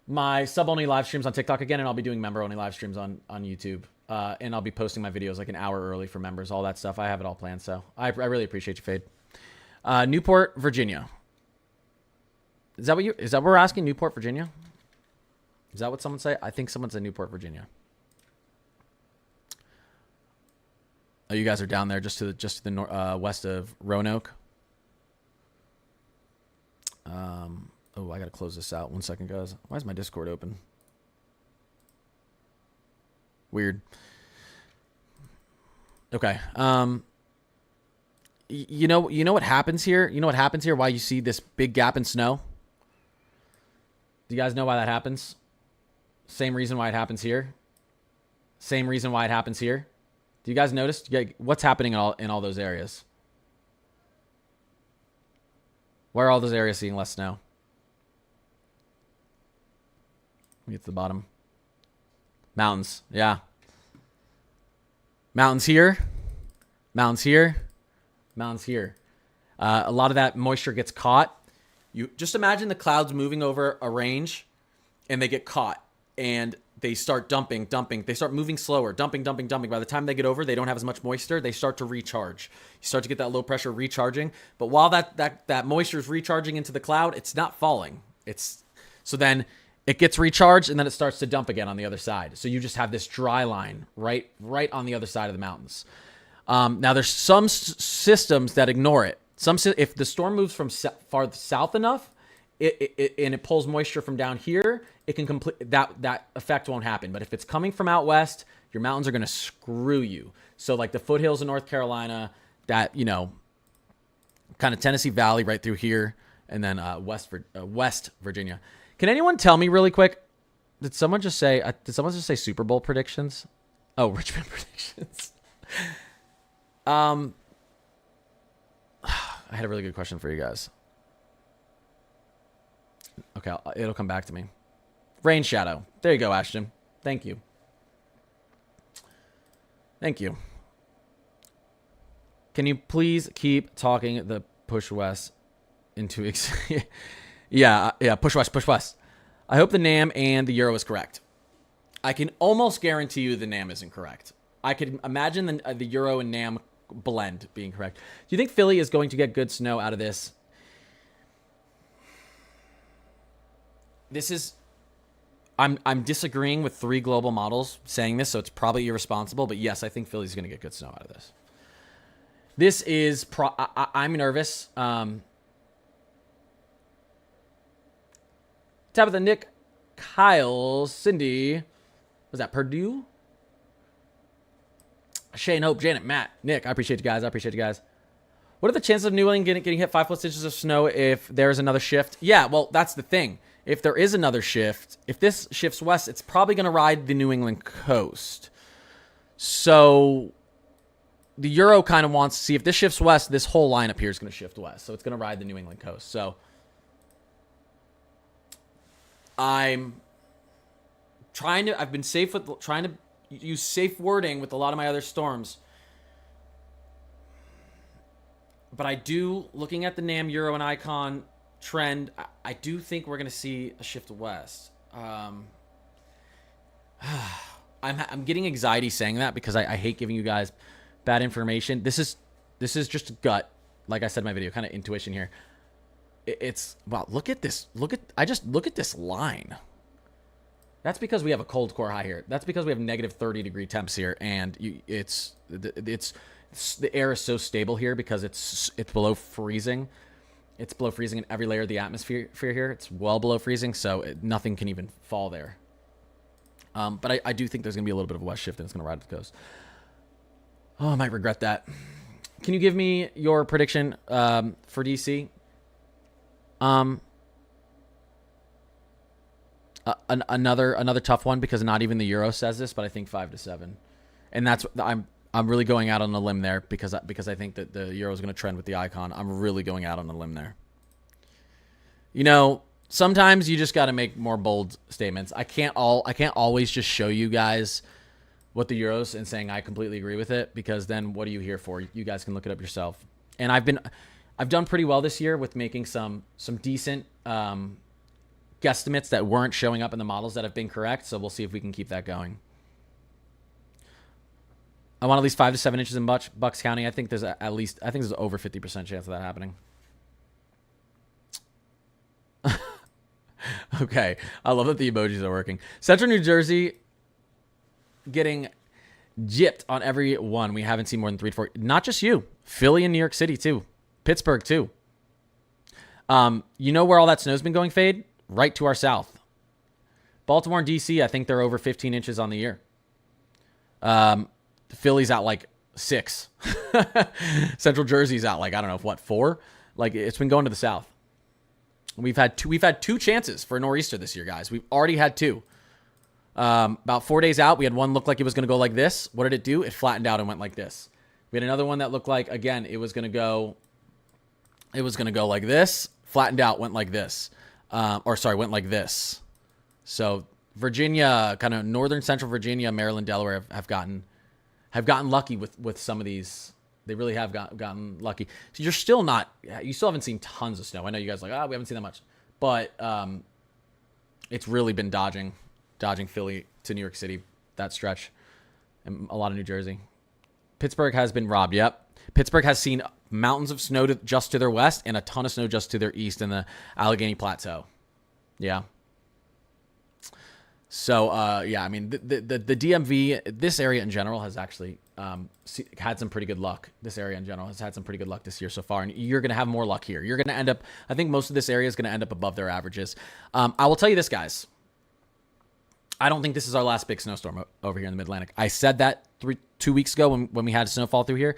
A: my sub only live streams on TikTok again, and I'll be doing member only live streams on YouTube. And I'll be posting my videos like an hour early for members, all that stuff. I have it all planned, so I really appreciate you, Fade. Newport, Virginia. Is that what we're asking? Newport, Virginia? Is that what someone say? I think someone said Newport, Virginia. Oh, you guys are down there just to the west of Roanoke. Oh, I gotta close this out. 1 second, guys. Why is my Discord open? Weird. Okay. You know what happens here? You know what happens here? Why you see this big gap in snow? Do you guys know why that happens? Same reason why it happens here. Same reason why it happens here. Do you guys notice what's happening in all those areas? Where are all those areas seeing less snow? Let me get to the bottom. Mountains, yeah. Mountains here. Mountains here. Mountains here. A lot of that moisture gets caught. You just imagine the clouds moving over a range, and they get caught, and they start dumping. They start moving slower, dumping. By the time they get over, they don't have as much moisture. They start to recharge. You start to get that low pressure recharging. But while that moisture is recharging into the cloud, it's not falling. So then it gets recharged, and then it starts to dump again on the other side. So you just have this dry line right on the other side of the mountains. Now there's some systems that ignore it. If the storm moves from far south enough, and it pulls moisture from down here, it can complete that effect won't happen. But if it's coming from out west, your mountains are going to screw you. So like the foothills of North Carolina, that kind of Tennessee Valley right through here, and then West Virginia. Can anyone tell me really quick? Did someone just say Super Bowl predictions? Oh, Richmond predictions. I had a really good question for you guys. Okay, it'll come back to me. Rain Shadow. There you go, Ashton. Thank you. Thank you. Can you please keep talking the push west into... yeah, push west. I hope the NAM and the Euro is correct. I can almost guarantee you the NAM isn't correct. I could imagine the Euro and NAM blend being correct. Do you think Philly is going to get good snow out of this? I'm disagreeing with 3 global models saying this, so it's probably irresponsible. But yes, I think Philly's going to get good snow out of this. This is I'm nervous. Tabitha, Nick, Kyle, Cindy, was that Purdue? Shane, Hope, Janet, Matt, Nick. I appreciate you guys. What are the chances of New England getting hit 5+ inches of snow if there's another shift? Yeah, well, that's the thing. If there is another shift, if this shifts west, it's probably going to ride the New England coast. So the Euro kind of wants to see if this shifts west, this whole line up here is going to shift west. So it's going to ride the New England coast. So I've been safe with trying to use safe wording with a lot of my other storms. But I do, looking at the NAM, Euro, and Icon trend, I do think we're going to see a shift west. I'm getting anxiety saying that because I hate giving you guys bad information. This is just a gut, like I said in my video, kind of intuition here. It's wow. Look at this. Look at this line. That's because we have a cold core high here. That's because we have negative 30-degree temps here, and the air is so stable here because it's below freezing. It's below freezing in every layer of the atmosphere here. It's well below freezing, so nothing can even fall there. But I do think there's going to be a little bit of a west shift, and it's going to ride the coast. Oh, I might regret that. Can you give me your prediction for DC? Another tough one because not even the Euro says this, but I think 5 to 7, and that's I'm really going out on a limb there because I think that the Euro is going to trend with the icon. I'm really going out on a limb there. You know, sometimes you just got to make more bold statements. I can't always just show you guys what the Euros and saying I completely agree with it, because then what are you here for? You guys can look it up yourself. And I've done pretty well this year with making some decent guesstimates that weren't showing up in the models that have been correct. So we'll see if we can keep that going. I want at least 5 to 7 inches in Bucks County. I think there's over 50% chance of that happening. Okay. I love that the emojis are working. Central New Jersey getting gypped on every one. We haven't seen more than 3 to 4. Not just you. Philly and New York City too. Pittsburgh too. You know where all that snow's been going, Fade? Right to our south. Baltimore and DC, I think they're over 15 inches on the year. Philly's out like 6. Central Jersey's out like, I don't know, what, 4? Like, it's been going to the south. We've had two chances for a nor'easter this year, guys. We've already had 2. About 4 days out, we had one look like it was going to go like this. What did it do? It flattened out and went like this. We had another one that looked like, again, it was going to go like this, flattened out, went like this. Went like this. So Virginia, kind of northern central Virginia, Maryland, Delaware have gotten lucky with some of these. They really have gotten lucky. So you still haven't seen tons of snow. I know you guys are like, we haven't seen that much, but it's really been dodging Philly to New York City, that stretch, and a lot of New Jersey. Pittsburgh has been robbed. Yep. Pittsburgh has seen mountains of snow just to their west and a ton of snow just to their east in the Allegheny Plateau. Yeah. So, I mean, the DMV, this area in general has actually had some pretty good luck. This area in general has had some pretty good luck this year so far, and you're going to have more luck here. You're going to end up, I think most of this area is going to end up above their averages. I will tell you this, guys. I don't think this is our last big snowstorm over here in the Mid-Atlantic. I said that 2 weeks ago when we had snowfall through here,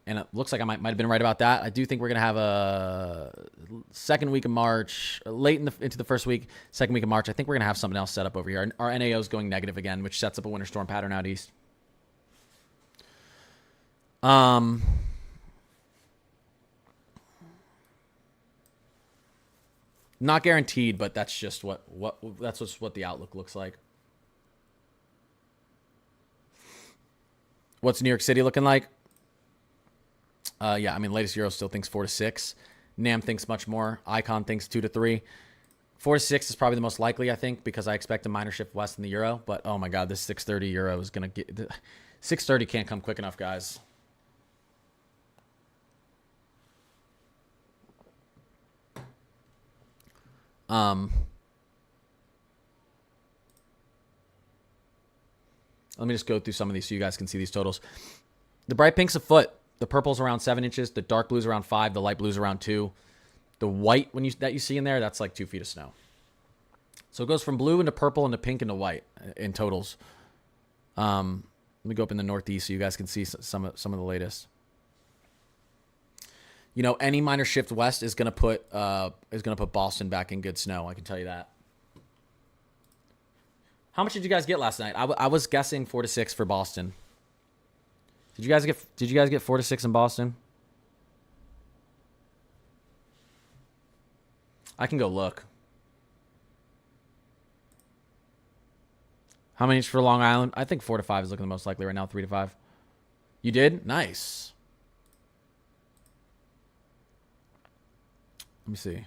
A: and it looks like I might have been right about that. I do think we're going to have a second week of March, late into the first week, second week of March. I think we're going to have something else set up over here. Our NAO is going negative again, which sets up a winter storm pattern out east. Not guaranteed, but that's just what the outlook looks like. What's New York City looking like? I mean, latest Euro still thinks 4 to 6. NAM thinks much more. Icon thinks 2 to 3. 4 to 6 is probably the most likely, I think, because I expect a minor shift west in the Euro. But, oh, my God, this 630 Euro is going to get... 630 can't come quick enough, guys. Let me just go through some of these so you guys can see these totals. The bright pink's a foot. The purple's around 7 inches. The dark blue's around 5. The light blue's around 2. The white that you see in there, that's like 2 feet of snow. So it goes from blue into purple into pink into white in totals. Let me go up in the Northeast so you guys can see some of the latest. You know, any minor shift west is gonna put Boston back in good snow. I can tell you that. How much did you guys get last night? I was guessing 4 to 6 for Boston. Did you guys get 4 to 6 in Boston? I can go look. How many for Long Island? I think 4 to 5 is looking the most likely right now. 3 to 5. You did? Nice. Let me see.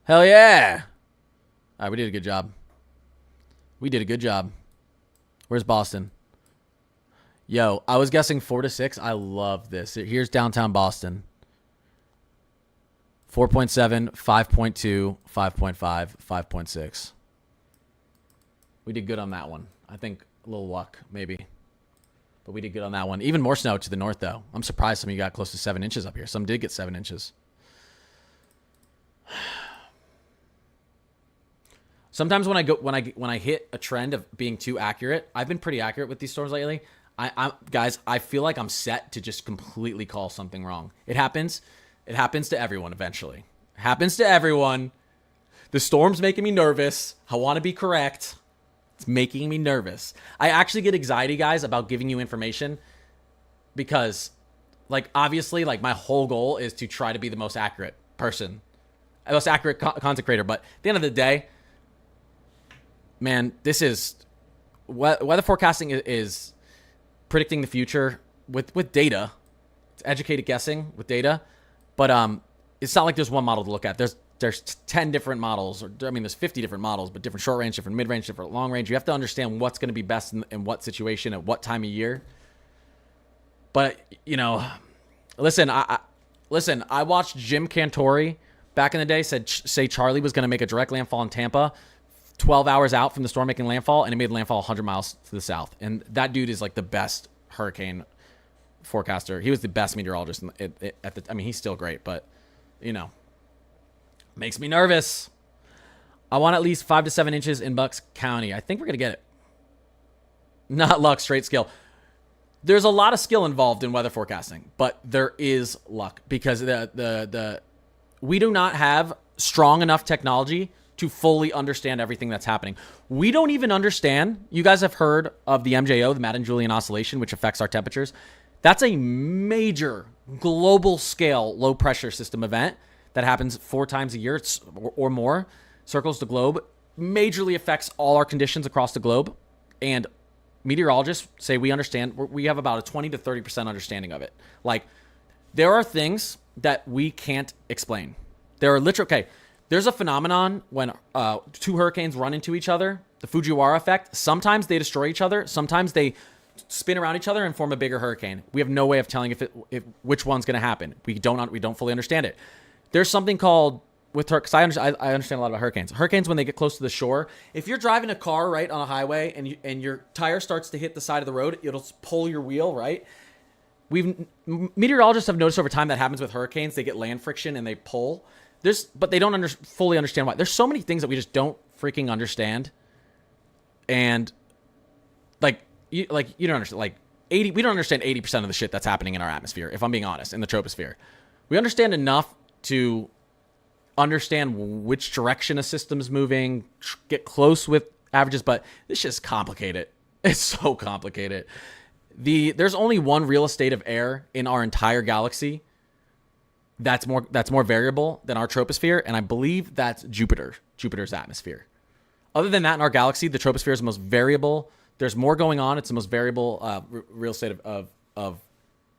A: Hell yeah. All right, we did a good job. We did a good job. Where's Boston? Yo, I was guessing 4 to 6. I love this. Here's downtown Boston. 4.7, 5.2, 5.5, 5.6. We did good on that one. I think a little luck, maybe. But we did good on that one. Even more snow to the north, though. I'm surprised some of you got close to 7 inches up here. Some did get 7 inches. Sometimes when I hit a trend of being too accurate, I've been pretty accurate with these storms lately. Guys, I feel like I'm set to just completely call something wrong. It happens. It happens to everyone eventually. Happens to everyone. The storm's making me nervous. I want to be correct. It's making me nervous. I actually get anxiety, guys, about giving you information because, like, obviously, like, my whole goal is to try to be the most accurate person, the most accurate content creator. But at the end of the day, man, this is weather forecasting is predicting the future with data. It's educated guessing with data, but it's not like there's one model to look at. There's 10 different models, or I mean, there's 50 different models, but different short range, different mid range, different long range. You have to understand what's going to be best in what situation at what time of year. But listen, I watched Jim Cantori back in the day say Charlie was going to make a direct landfall in Tampa 12 hours out from the storm making landfall, and it made landfall 100 miles to the south. And that dude is like the best hurricane forecaster. He was the best meteorologist he's still great, but makes me nervous. I want at least 5 to 7 inches in Bucks County. I think we're gonna get it. Not luck, straight skill. There's a lot of skill involved in weather forecasting, but there is luck because we do not have strong enough technology to fully understand everything that's happening. We don't even understand. You guys have heard of the MJO, the Madden-Julian Oscillation, which affects our temperatures. That's a major global scale low pressure system event that happens 4 times a year or more, circles the globe, majorly affects all our conditions across the globe. And meteorologists say we have about a 20 to 30% understanding of it. Like, there are things that we can't explain. There are there's a phenomenon when 2 hurricanes run into each other, the Fujiwara effect. Sometimes they destroy each other. Sometimes they spin around each other and form a bigger hurricane. We have no way of telling if which one's going to happen. We don't fully understand it. There's something called because I understand a lot about hurricanes. Hurricanes, when they get close to the shore, if you're driving a car right on a highway and your tire starts to hit the side of the road, it'll pull your wheel, right? Meteorologists have noticed over time that happens with hurricanes. They get land friction and they pull. But they don't fully understand why. There's so many things that we just don't freaking understand, and you don't understand. We don't understand 80% of the shit that's happening in our atmosphere. If I'm being honest, in the troposphere, we understand enough to understand which direction a system's moving, get close with averages, but it's just complicated. It's so complicated. There's only one real estate of air in our entire galaxy that's more variable than our troposphere, and I believe that's Jupiter's atmosphere. Other than that, in our galaxy, the troposphere is the most variable. There's more going on. It's the most variable real estate of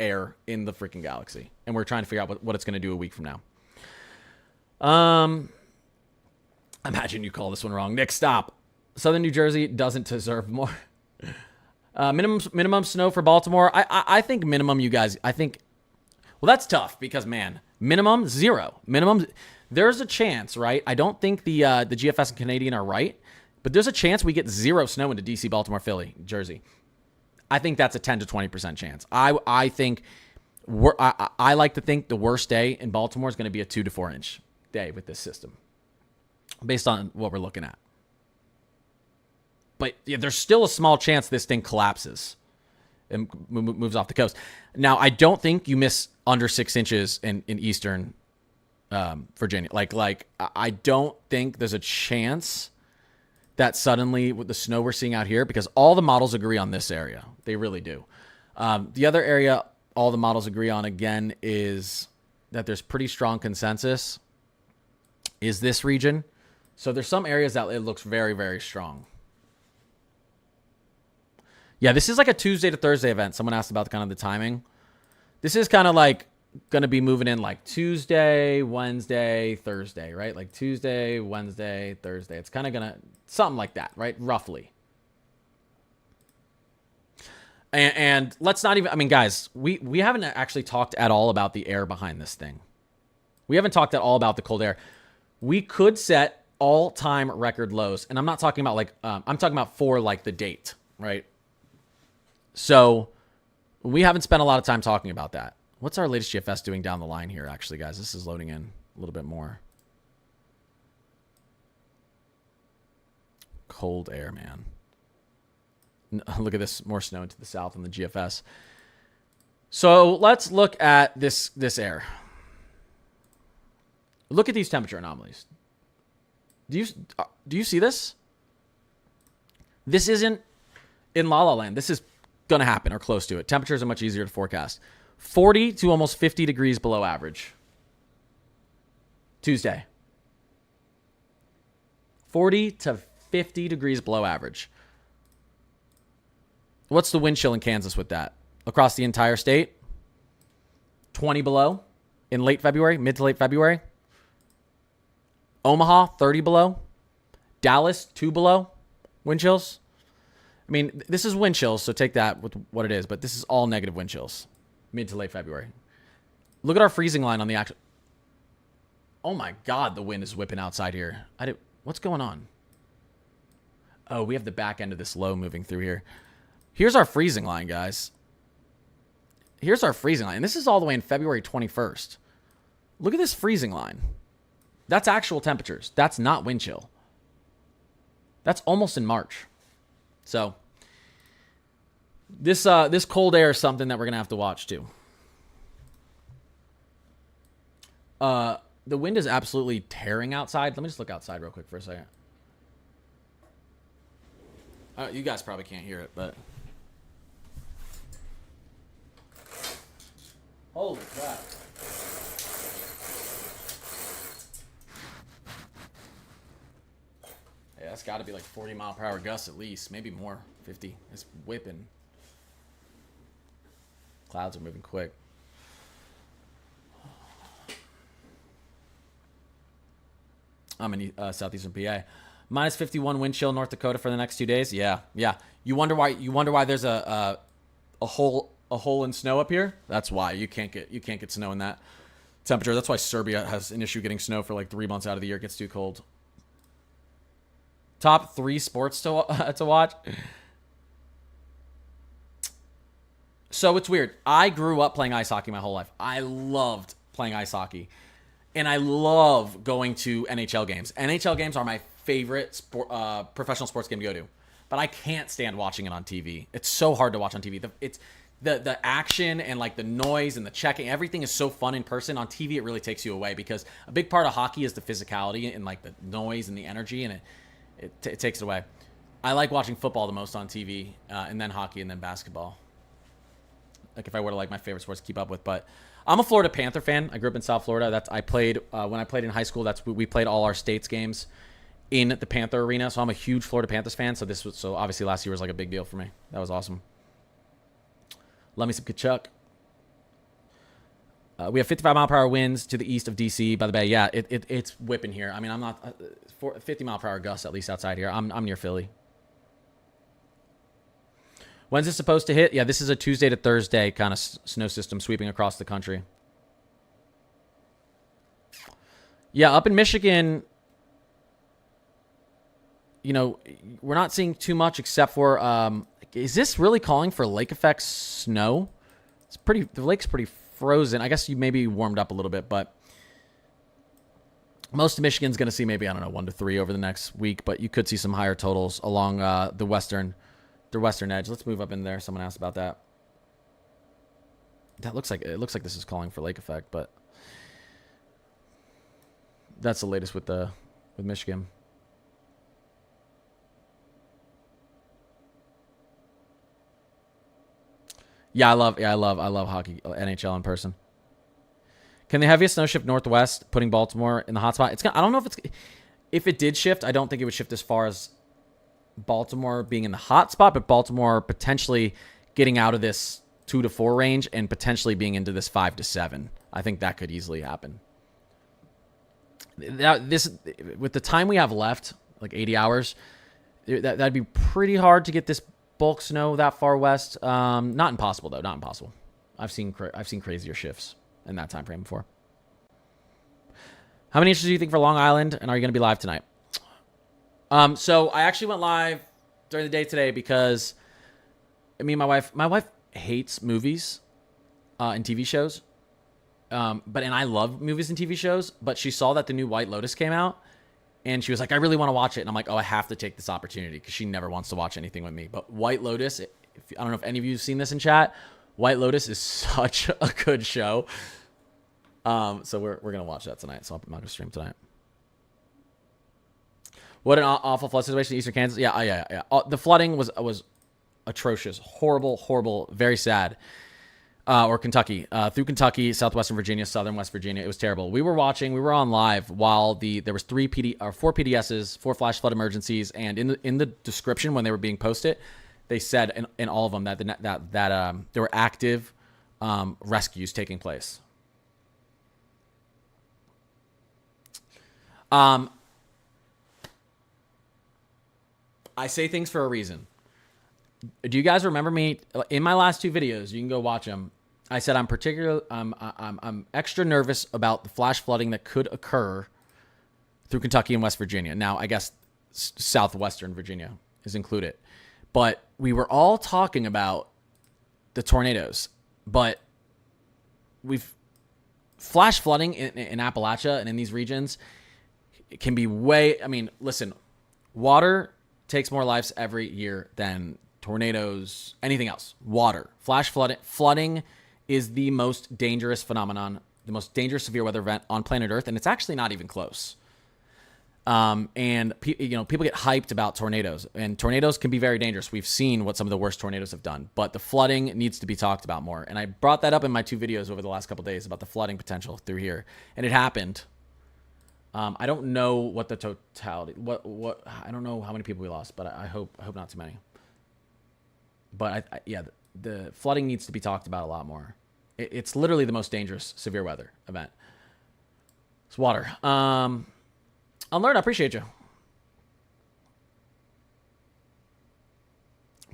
A: air in the freaking galaxy, and we're trying to figure out what it's going to do a week from now. Imagine you call this one wrong. Nick, stop. Southern New Jersey doesn't deserve more. Minimum snow for Baltimore. I think minimum, you guys. Well, that's tough because, man, minimum 0. Minimum, there's a chance, right? I don't think the GFS and Canadian are right, but there's a chance we get 0 snow into DC, Baltimore, Philly, Jersey. I think that's a 10 to 20% chance. I think I like to think the worst day in Baltimore is going to be a 2 to 4 inch day with this system, based on what we're looking at. But yeah, there's still a small chance this thing collapses and moves off the coast. Now, I don't think you miss under 6 inches in eastern Virginia. I don't think there's a chance that suddenly with the snow we're seeing out here, because all the models agree on this area. They really do. The other area all the models agree on, again, is that there's pretty strong consensus is this region. So there's some areas that it looks very, very strong. Yeah, this is like a Tuesday to Thursday event. Someone asked about kind of the timing. This is kind of like going to be moving in like Tuesday, Wednesday, Thursday, right? Like Tuesday, Wednesday, Thursday. It's kind of going to, something like that, right? Roughly. And let's not even, guys, we haven't actually talked at all about the air behind this thing. We haven't talked at all about the cold air. We could set all-time record lows. And I'm not talking about I'm talking about for the date, right? So we haven't spent a lot of time talking about that. What's our latest GFS doing down the line here, actually, guys? This is loading in a little bit more. Cold air, man. Look at this, more snow to the south on the GFS. So let's look at this air. Look at these temperature anomalies. Do you see this? This isn't in La La Land. This is going to happen or close to it. Temperatures are much easier to forecast. 40 to almost 50 degrees below average. Tuesday. 40 to 50 degrees below average. What's the wind chill in Kansas with that? Across the entire state? 20 below in late February, mid to late February. Omaha, 30 below. Dallas, 2 below. Wind chills. I mean, this is wind chills, so take that with what it is, but this is all negative wind chills. Mid to late February. Look at our freezing line on the actual... Oh my God, the wind is whipping outside here. What's going on? Oh, we have the back end of this low moving through here. Here's our freezing line, guys. Here's our freezing line. And this is all the way in February 21st. Look at this freezing line. That's actual temperatures. That's not wind chill. That's almost in March. So this cold air is something that we're going to have to watch too. The wind is absolutely tearing outside. Let me just look outside real quick for a second. You guys probably can't hear it, but... Holy crap. Yeah, that's got to be like 40 mile per hour gusts at least. Maybe more. 50. It's whipping. Clouds are moving quick. I'm in southeastern PA. Minus 51 wind chill North Dakota for the next 2 days. Yeah. You wonder why there's a hole in snow up here? That's why you can't get snow in that temperature. That's why Serbia has an issue getting snow for like 3 months out of the year. It gets too cold. Top 3 sports to watch. So it's weird. I grew up playing ice hockey my whole life. I loved playing ice hockey. And I love going to NHL games. NHL games are my favorite professional sports game to go to. But I can't stand watching it on TV. It's so hard to watch on TV. The action and like the noise and the checking, everything is so fun in person. On TV, it really takes you away because a big part of hockey is the physicality and like the noise and the energy, and it takes it away. I like watching football the most on TV, and then hockey, and then basketball. Like if I were to like my favorite sports to keep up with, but I'm a Florida Panther fan. I grew up in South Florida. I played when I played in high school. We played all our states games in the Panther arena. So I'm a huge Florida Panthers fan. So obviously last year was like a big deal for me. That was awesome. Love me some Kachuk. We have 55 mile per hour winds to the east of DC by the bay. Yeah, it's whipping here. I mean, I'm not 50 mile per hour gusts at least outside here. I'm near Philly. When's this supposed to hit? Yeah, this is a Tuesday to Thursday kind of snow system sweeping across the country. Yeah, up in Michigan, you know, we're not seeing too much except for, is this really calling for lake effect snow? The lake's pretty frozen. I guess you maybe warmed up a little bit, but most of Michigan's going to see maybe, 1 to 3 over the next week, but you could see some higher totals along the western edge. Let's move up in there. Someone asked about that. It looks like this is calling for lake effect, but that's the latest with Michigan. Yeah, I love hockey, NHL in person. Can the heaviest snow shift northwest, putting Baltimore in the hot spot? I don't know if it did shift. I don't think it would shift as far as Baltimore being in the hot spot, but Baltimore potentially getting out of this 2 to 4 range and potentially being into this 5 to 7. I think that could easily happen. With the time we have left, like 80 hours, that'd be pretty hard to get this bulk snow that far west. Not impossible though. Not impossible. I've seen crazier shifts in that time frame before. How many inches do you think for Long Island? And are you going to be live tonight? So I actually went live during the day today because me and my wife hates movies, and TV shows. And I love movies and TV shows, but she saw that the new White Lotus came out and she was like, I really want to watch it. And I'm like, oh, I have to take this opportunity because she never wants to watch anything with me. But White Lotus, I don't know if any of you have seen this in chat. White Lotus is such a good show. So we're gonna watch that tonight. So I'm not gonna stream tonight. What an awful flood situation in Eastern Kansas. Yeah. The flooding was atrocious, horrible, very sad. Or Kentucky, through Kentucky, southwestern Virginia, southern West Virginia. It was terrible. We were on live while there was 4 PDSs, 4 flash flood emergencies, and in the description when they were being posted, they said in all of them that there were active rescues taking place. I say things for a reason. Do you guys remember me in my last 2 videos? You can go watch them. I said I'm extra nervous about the flash flooding that could occur through Kentucky and West Virginia. Now, I guess southwestern Virginia is included. But we were all talking about the tornadoes. But flash flooding in Appalachia and in these regions can be listen, water takes more lives every year than tornadoes, anything else. Water. Flash flooding is the most dangerous phenomenon, the most dangerous severe weather event on planet Earth, and it's actually not even close. And people get hyped about tornadoes, and tornadoes can be very dangerous. We've seen what some of the worst tornadoes have done, but the flooding needs to be talked about more. And I brought that up in my 2 videos over the last couple of days about the flooding potential through here, and it happened. I don't know what the totality, I don't know how many people we lost, but I hope not too many. But the flooding needs to be talked about a lot more. It's literally the most dangerous severe weather event. It's water. Unlearn, I appreciate you.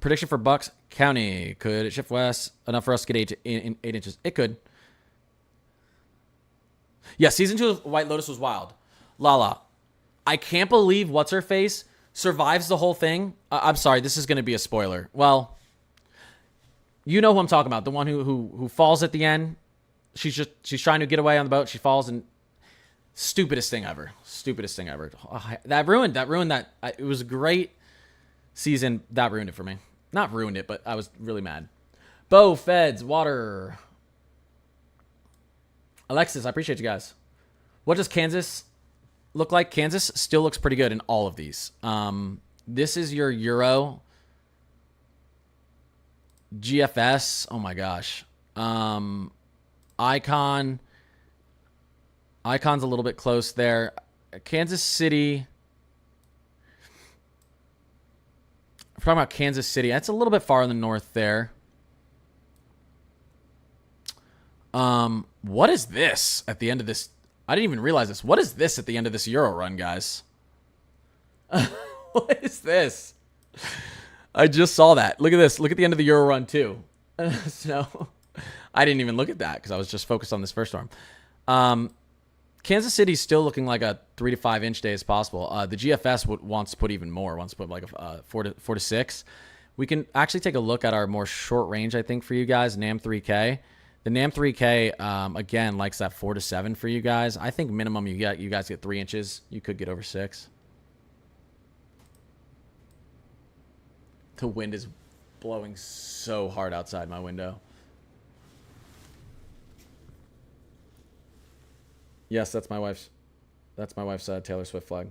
A: Prediction for Bucks County. Could it shift west enough for us to get 8 inches? It could. Yeah, season 2 of White Lotus was wild. Lala. I can't believe what's-her-face survives the whole thing. I'm sorry, this is going to be a spoiler. Well, you know who I'm talking about. The one who falls at the end. She's trying to get away on the boat. She falls and stupidest thing ever. Oh, that ruined that. It was a great season. That ruined it for me. Not ruined it, but I was really mad. Bo, Feds, Water. Alexis, I appreciate you guys. What does Kansas look like? Kansas still looks pretty good in all of these. This is your Euro. GFS. Oh my gosh. Icon's a little bit close there. Kansas City. If we're talking about Kansas City, that's a little bit far in the north there. What is this at the end of this? I didn't even realize this. What is this at the end of this Euro run, guys? What is this? I just saw that. Look at this. Look at the end of the Euro run, too. So, I didn't even look at that because I was just focused on this first storm. Kansas City's still looking like a 3 to 5 inch day as possible. The GFS wants to put even more. Wants to put like a 4 to 6. We can actually take a look at our more short range, I think, for you guys. NAM 3K. The NAM 3K, again, likes that 4 to 7 for you guys. I think minimum you guys get 3 inches. You could get over 6. The wind is blowing so hard outside my window. Yes, that's my wife's Taylor Swift flag.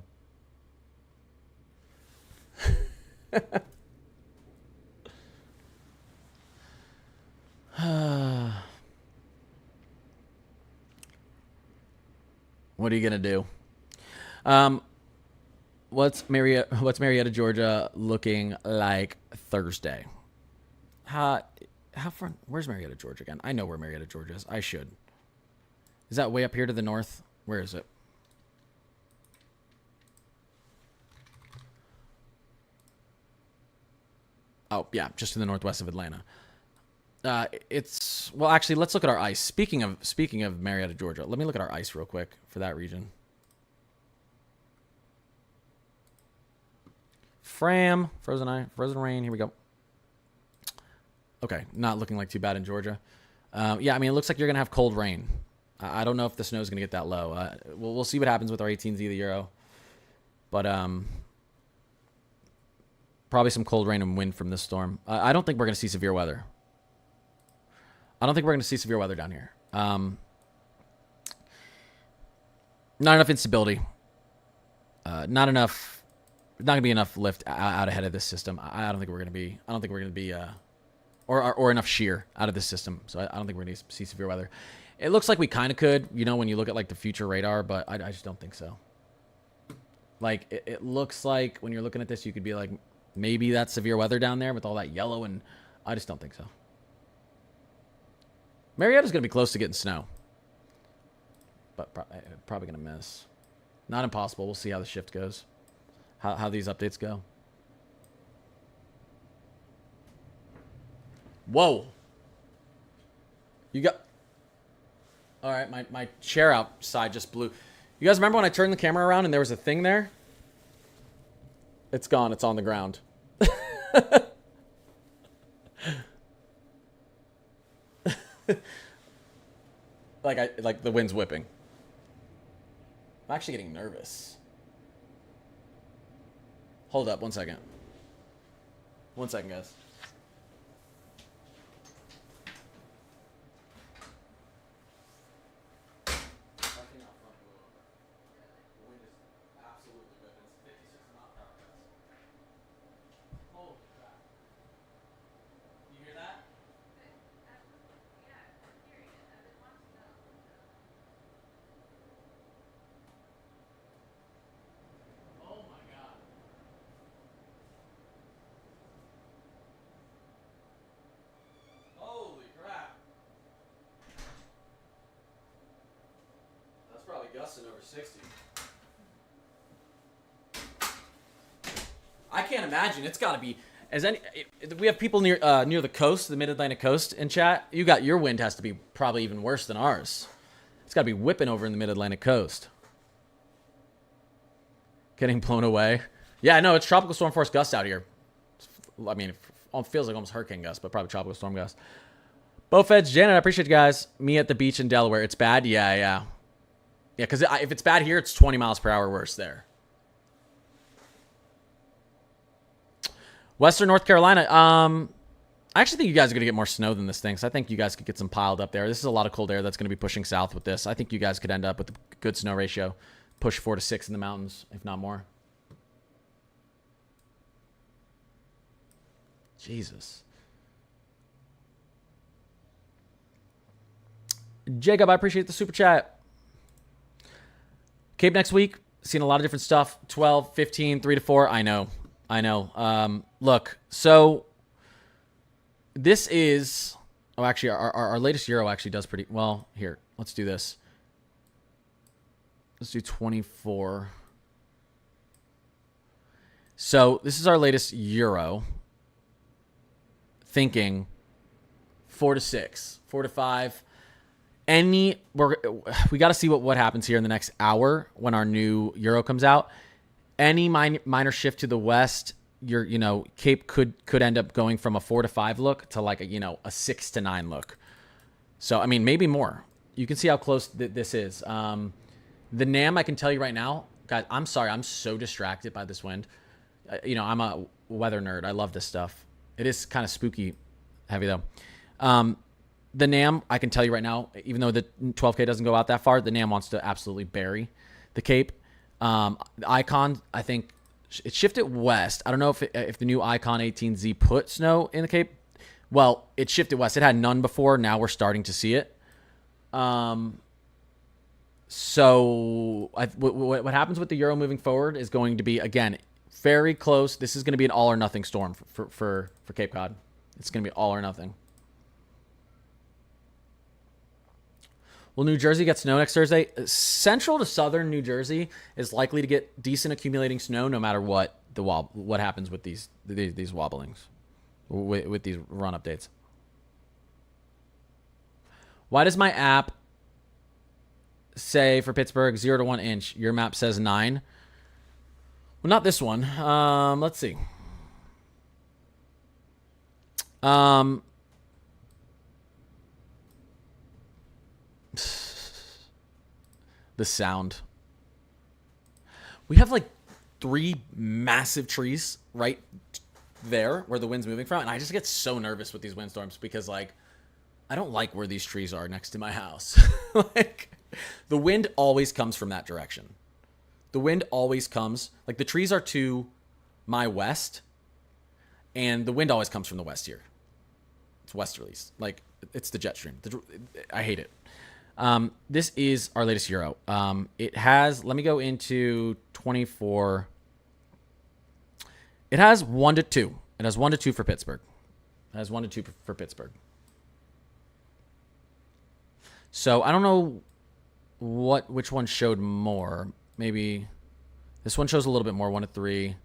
A: What are you gonna do? What's Marietta, Georgia looking like Thursday? How far? Where's Marietta, Georgia again? I know where Marietta, Georgia is. I should. Is that way up here to the north? Where is it? Oh, yeah, just to the northwest of Atlanta. Well, actually, let's look at our ice. Speaking of Marietta, Georgia, let me look at our ice real quick for that region. Fram, frozen rain. Here we go. Okay, not looking like too bad in Georgia. Yeah, I mean, it looks like you're gonna have cold rain. I don't know if the snow is gonna get that low. We'll see what happens with our 18Z the Euro, but probably some cold rain and wind from this storm. I don't think we're gonna see severe weather. I don't think we're gonna see severe weather down here. Not enough instability. Not enough. Not gonna be enough lift out ahead of this system. I don't think we're gonna be. I don't think we're gonna be. Or enough shear out of this system. So I don't think we're gonna see severe weather. It looks like we kind of could, you know, when you look at like the future radar, but I just don't think so. Like it looks like when you're looking at this, you could be like, maybe that's severe weather down there with all that yellow, and I just don't think so. Marietta's gonna be close to getting snow, but probably gonna miss. Not impossible. We'll see how the shift goes, how these updates go. Whoa. You got... All right, my chair outside just blew. You guys remember when I turned the camera around and there was a thing there? It's gone. It's on the ground. Like the wind's whipping. I'm actually getting nervous. Hold up, 1 second. 1 second, guys. Gusting over 60. I can't imagine. It's got to be as any. We have people near the coast, the Mid-Atlantic coast, in chat. You got your wind has to be probably even worse than ours. It's got to be whipping over in the Mid-Atlantic coast. Getting blown away. Yeah, no, it's tropical storm force gusts out here. I mean, it feels like almost hurricane gusts, but probably tropical storm gusts. Bowfeds, Janet, I appreciate you guys. Me at the beach in Delaware. It's bad. Yeah. Yeah, because if it's bad here, it's 20 miles per hour worse there. Western North Carolina. I actually think you guys are going to get more snow than this thing, so I think you guys could get some piled up there. This is a lot of cold air that's going to be pushing south with this. I think you guys could end up with a good snow ratio. Push 4 to 6 in the mountains, if not more. Jesus. Jacob, I appreciate the super chat. Cape next week. Seen a lot of different stuff. 12, 15, 3 to 4. I know. Look, so this is... Oh, actually, our latest Euro actually does pretty... Well, here. Let's do this. Let's do 24. So this is our latest Euro. Thinking 4 to 6. 4 to 5. We got to see what happens here in the next hour when our new Euro comes out. Any minor shift to the west, Cape could end up going from a 4 to 5 look to like a 6 to 9 look. So I mean, maybe more. You can see how close this is. The NAM, I can tell you right now, guys. I'm sorry, I'm so distracted by this wind. I'm a weather nerd. I love this stuff. It is kind of spooky heavy though. The NAM, I can tell you right now, even though the 12K doesn't go out that far, the NAM wants to absolutely bury the Cape. The Icon, I think, it shifted west. I don't know if the new Icon 18Z put snow in the Cape. Well, it shifted west. It had none before. Now we're starting to see it. So what happens with the Euro moving forward is going to be, again, very close. This is going to be an all or nothing storm for Cape Cod. It's going to be all or nothing. Will New Jersey get snow next Thursday? Central to southern New Jersey is likely to get decent accumulating snow no matter what happens with these wobblings, with these run updates. Why does my app say for Pittsburgh 0 to 1 inch? Your map says 9. Well, not this one. Let's see. The sound. We have like 3 massive trees right there where the wind's moving from, and I just get so nervous with these windstorms because like I don't like where these trees are next to my house. Like The wind always comes from that direction. The wind always comes, like the trees are to my west, and the wind always comes from the west here. It's westerlies. Like, it's the jet stream. I hate it. This is our latest Euro. It has, let me go into 24. It has 1 to 2. It has 1 to 2 for Pittsburgh. It has 1 to 2 for Pittsburgh. So I don't know which one showed more. Maybe this one shows a little bit more, 1 to 3.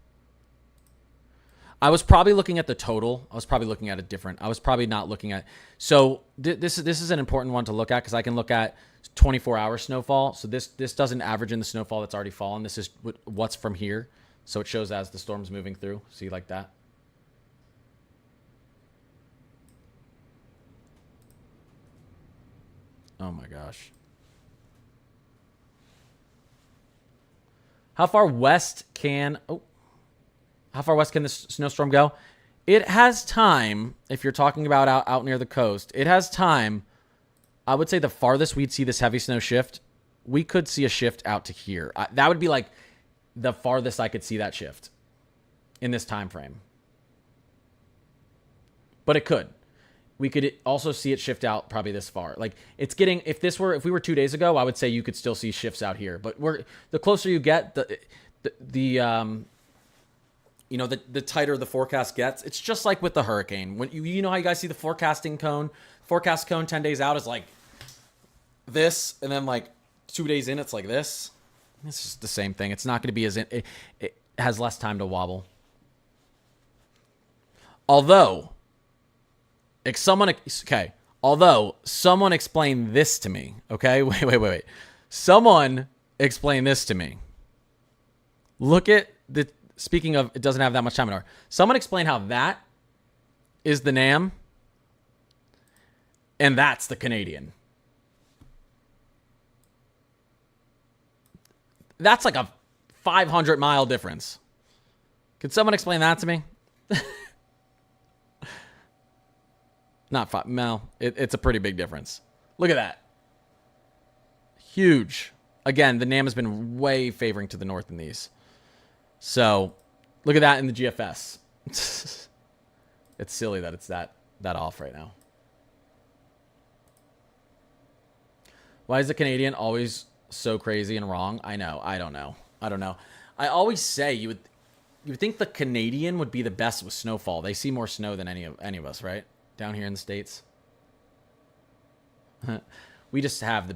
A: I was probably looking at the total. I was probably looking at it different. I was probably not looking at. So this is an important one to look at because I can look at 24-hour snowfall. So this doesn't average in the snowfall that's already fallen. This is what's from here. So it shows as the storm's moving through. See, like that. Oh my gosh. How far west can this snowstorm go? It has time, if you're talking about out near the coast, it has time. I would say the farthest we'd see this heavy snow shift, we could see a shift out to here. That would be like the farthest I could see that shift in this time frame. But it could. We could also see it shift out probably this far. Like it's getting, if we were 2 days ago, I would say you could still see shifts out here. But the closer you get, the tighter the forecast gets. It's just like with the hurricane. When you know how you guys see the forecast cone 10 days out is like this, and then like 2 days in, it's like this. It's just the same thing. It's not going to be it has less time to wobble. Although someone explained this to me, okay? Wait. Someone explained this to me. Look at speaking of, it doesn't have that much time in our. Someone explain how that is the NAM and that's the Canadian. That's like a 500-mile difference. Could someone explain that to me? Not 5. No, it's a pretty big difference. Look at that. Huge. Again, the NAM has been way favoring to the north in these. So, look at that in the GFS. It's silly that it's that off right now. Why is the Canadian always so crazy and wrong? I know. I don't know. I always say you would think the Canadian would be the best with snowfall. They see more snow than any of us, right? Down here in the States. We just have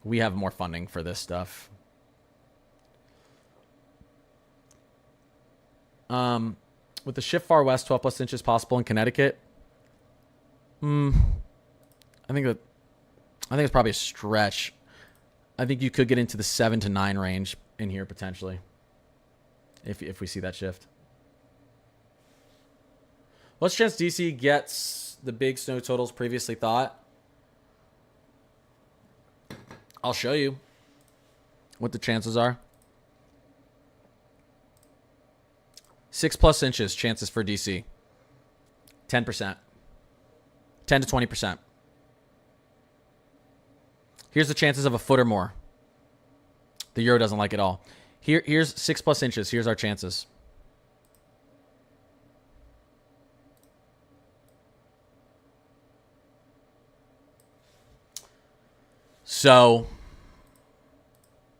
A: we have more funding for this stuff. With the shift far west, 12 plus inches possible in Connecticut. I think it's probably a stretch. I think you could get into the 7 to 9 range in here potentially. If we see that shift. What's the chance DC gets the big snow totals previously thought? I'll show you what the chances are. 6+ inches chances for DC. 10%. 10 to 20%. Here's the chances of a foot or more. The Euro doesn't like it all. Here's 6+ inches. Here's our chances. So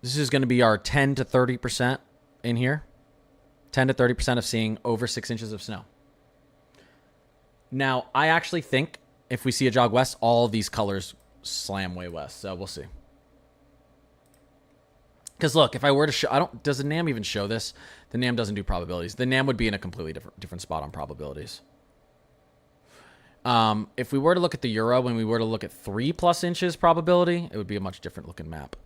A: this is going to be our 10 to 30% in here. 10 to 30% of seeing over 6 inches of snow. Now, I actually think if we see a jog west, all these colors slam way west. So we'll see. Because look, if I were to show, does the NAM even show this? The NAM doesn't do probabilities. The NAM would be in a completely different spot on probabilities. If we were to look at the Euro, when we were to look at 3+ inches probability, it would be a much different looking map.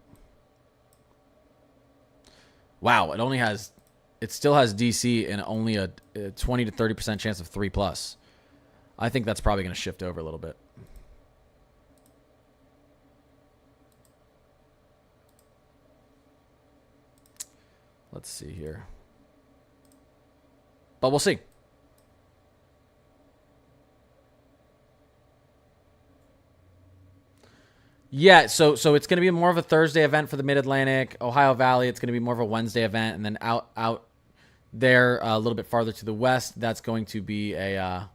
A: Wow, it still has DC and only a 20 to 30% chance of 3+. I think that's probably going to shift over a little bit. Let's see here. But we'll see. Yeah, so it's going to be more of a Thursday event for the Mid-Atlantic. Ohio Valley, it's going to be more of a Wednesday event. And then out there a little bit farther to the west, that's going to be a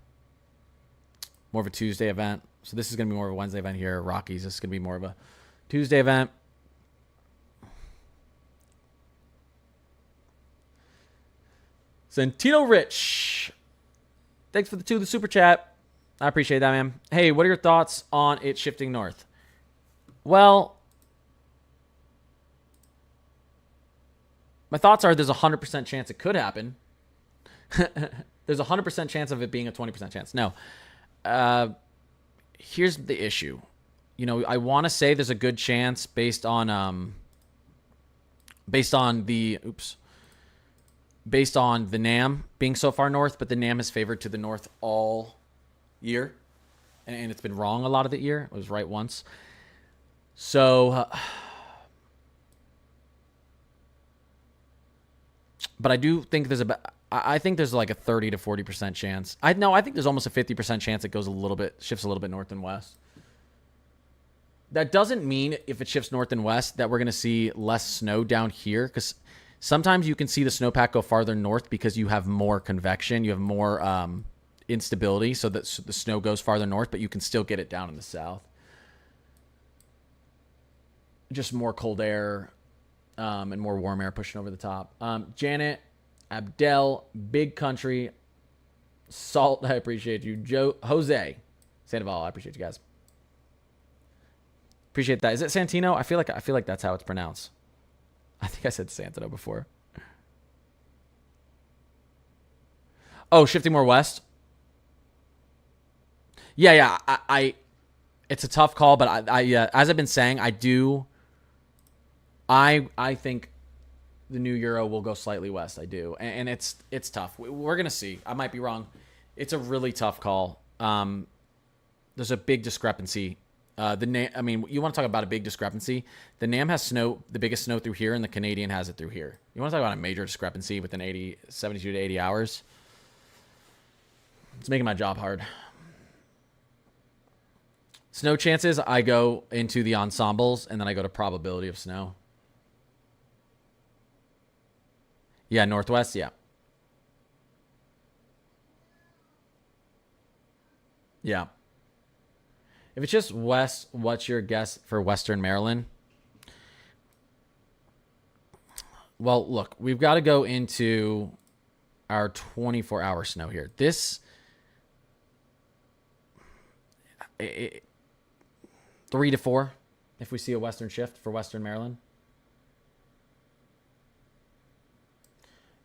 A: more of a Tuesday event. So this is going to be more of a Wednesday event here. Rockies, this is going to be more of a Tuesday event. Santino Rich, thanks for the super chat. I appreciate that, man. Hey, what are your thoughts on it shifting north? Well, my thoughts are there's a 100% chance it could happen. There's a 100% chance of it being a 20% chance. No. Here's the issue. You know, I want to say there's a good chance based on the NAM being so far north, but the NAM is favored to the north all year, and it's been wrong a lot of the year. It was right once. So, but I do think I think there's like a 30 to 40% chance. I think there's almost a 50% chance it goes shifts a little bit north and west. That doesn't mean if it shifts north and west that we're going to see less snow down here, because sometimes you can see the snowpack go farther north because you have more convection, you have more instability, so that the snow goes farther north, but you can still get it down in the south. Just more cold air and more warm air pushing over the top. Janet, Abdel, Big Country, Salt, I appreciate you. Jose, Sandoval, I appreciate you guys. Appreciate that. Is it Santino? I feel like that's how it's pronounced. I think I said Santino before. Oh, shifting more west? Yeah. I it's a tough call, but I as I've been saying, I think the new Euro will go slightly west. I do, and it's tough. We're gonna see. I might be wrong. It's a really tough call. There's a big discrepancy. I mean, you want to talk about a big discrepancy? The NAM has the biggest snow through here, and the Canadian has it through here. You want to talk about a major discrepancy within 72 to 80 hours? It's making my job hard. Snow chances, I go into the ensembles, and then I go to probability of snow. Yeah, northwest, yeah. Yeah. If it's just west, what's your guess for Western Maryland? Well, look, we've got to go into our 24-hour snow here. 3 to 4 if we see a western shift for Western Maryland.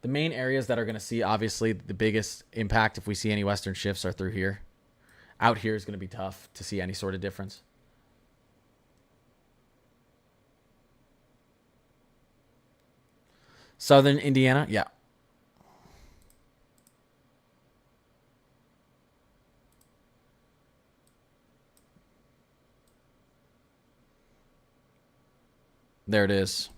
A: The main areas that are going to see, obviously, the biggest impact if we see any western shifts are through here. Out here is going to be tough to see any sort of difference. Southern Indiana, yeah. There it is.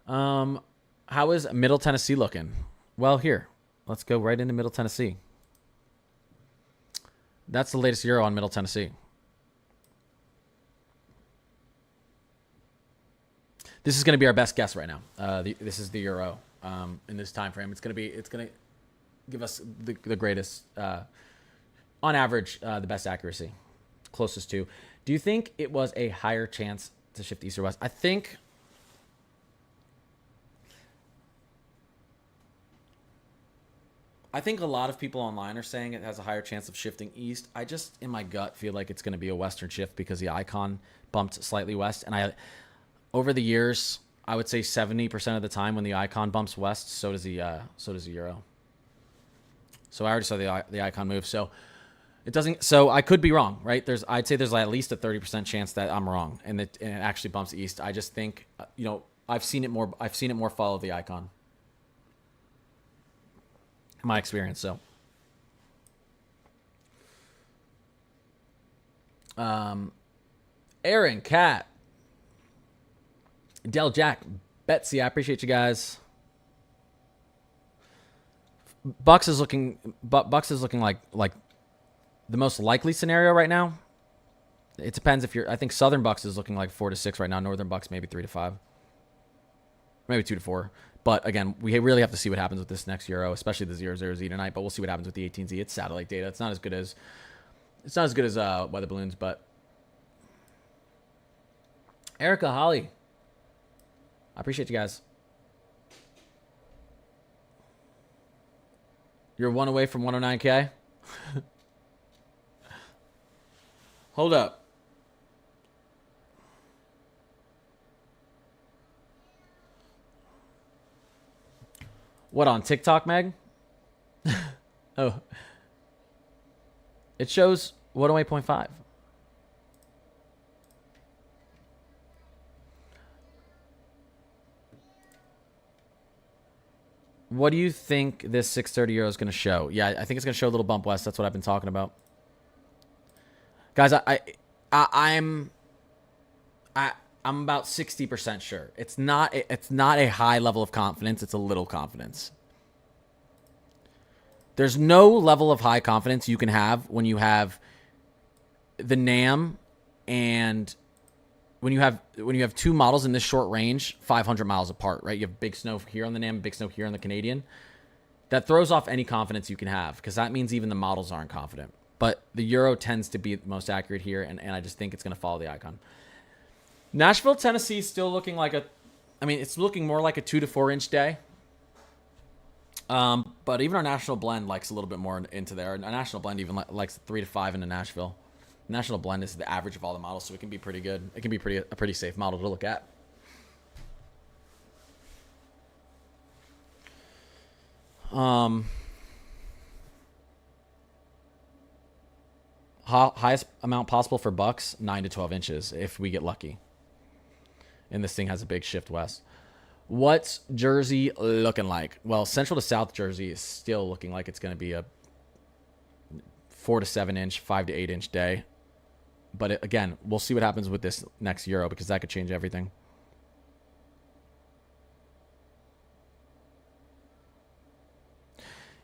A: How is Middle Tennessee looking? Well, here. Let's go right into Middle Tennessee. That's the latest Euro on Middle Tennessee. This is going to be our best guess right now. This is the Euro in this time frame. It's going to give us the greatest, on average, the best accuracy, closest to. Do you think it was a higher chance to shift east or west? I think a lot of people online are saying it has a higher chance of shifting east. I just, in my gut, feel like it's going to be a western shift because the icon bumped slightly west. And over the years, I would say 70% of the time when the icon bumps west, so does the Euro. So I already saw the icon move. So it doesn't. So I could be wrong, right? I'd say there's at least a 30% chance that I'm wrong and it actually bumps east. I just think, I've seen it more follow the icon. My experience, so. Aaron, Kat, Del Jack, Betsy, I appreciate you guys. Bucks is looking like The most likely scenario right now, it depends if you're. I think Southern Bucks is looking like 4 to 6 right now. Northern Bucks maybe 3 to 5, maybe 2 to 4. But again, we really have to see what happens with this next Euro, especially the 0-0Z tonight. But we'll see what happens with the 18Z. It's satellite data. It's not as good as weather balloons. But Erica, Holly, I appreciate you guys. You're one away from 109K. Hold up. What, on TikTok, Meg? Oh. It shows 108.5. What do you think this 630 euro is going to show? Yeah, I think it's going to show a little bump west. That's what I've been talking about. Guys, I'm about 60% sure. It's not a high level of confidence. It's a little confidence. There's no level of high confidence you can have when you have the NAM and when you have two models in this short range, 500 miles apart, right? You have big snow here on the NAM, big snow here on the Canadian. That throws off any confidence you can have because that means even the models aren't confident. But the Euro tends to be the most accurate here, and I just think it's going to follow the icon. Nashville, Tennessee is still looking like it's looking more like a 2 to 4 inch day. But even our national blend likes a little bit more into there. Our national blend even likes 3 to 5 into Nashville. National blend is the average of all the models, so it can be pretty good. It can be a pretty safe model to look at. Highest amount possible for bucks, 9 to 12 inches if we get lucky. And this thing has a big shift west. What's Jersey looking like? Well, central to south Jersey is still looking like it's going to be a 4 to 7 inch, 5 to 8 inch day. But again, we'll see what happens with this next Euro because that could change everything.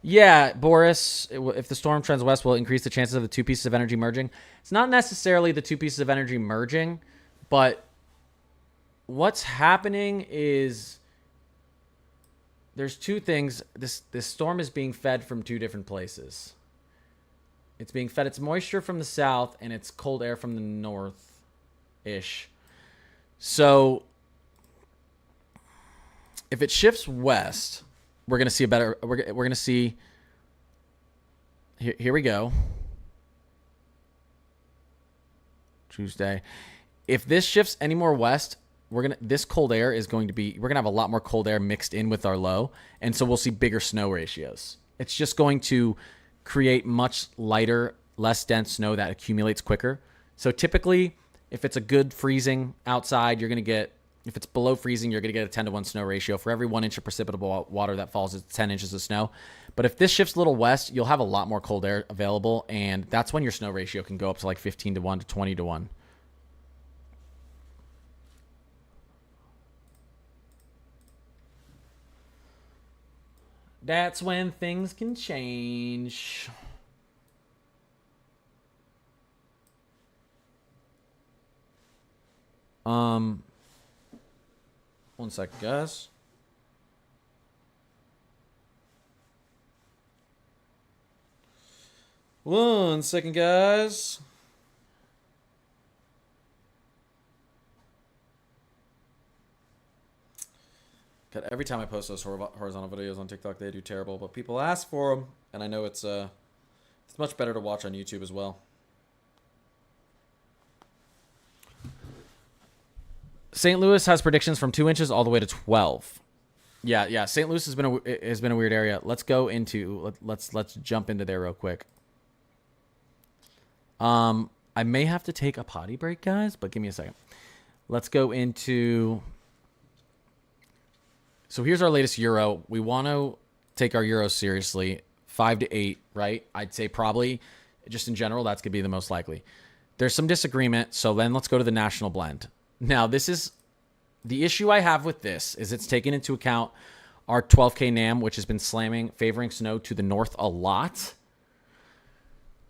A: Yeah, Boris, if the storm trends west, will it increase the chances of the two pieces of energy merging? It's not necessarily the two pieces of energy merging, but what's happening is there's two things. This storm is being fed from two different places. It's being fed its moisture from the south and its cold air from the north-ish. So if it shifts west, we're going to see a better, we're going to see, here we go. Tuesday. If this shifts any more west, this cold air is going to be, we're going to have a lot more cold air mixed in with our low. And so we'll see bigger snow ratios. It's just going to create much lighter, less dense snow that accumulates quicker. So typically, if it's a good freezing outside, you're going to get, if it's below freezing, you're going to get a 10 to 1 snow ratio. For every 1 inch of precipitable water that falls, it's 10 inches of snow. But if this shifts a little west, you'll have a lot more cold air available, and that's when your snow ratio can go up to like 15 to 1 to 20 to 1. That's when things can change. One sec, guys. One second, guys. God, every time I post those horizontal videos on TikTok, they do terrible, but people ask for them, and I know it's much better to watch on YouTube as well. St. Louis has predictions from 2 inches all the way to 12. Yeah. St. Louis has been a weird area. Let's go into let's jump into there real quick. I may have to take a potty break, guys, but give me a second. Let's go into. So here's our latest Euro. We want to take our Euros seriously. 5 to 8, right? I'd say probably, just in general, that's going to be the most likely. There's some disagreement, so then let's go to the national blend. Now, this is the issue I have with this is it's taken into account our 12K NAM, which has been favoring snow to the north a lot.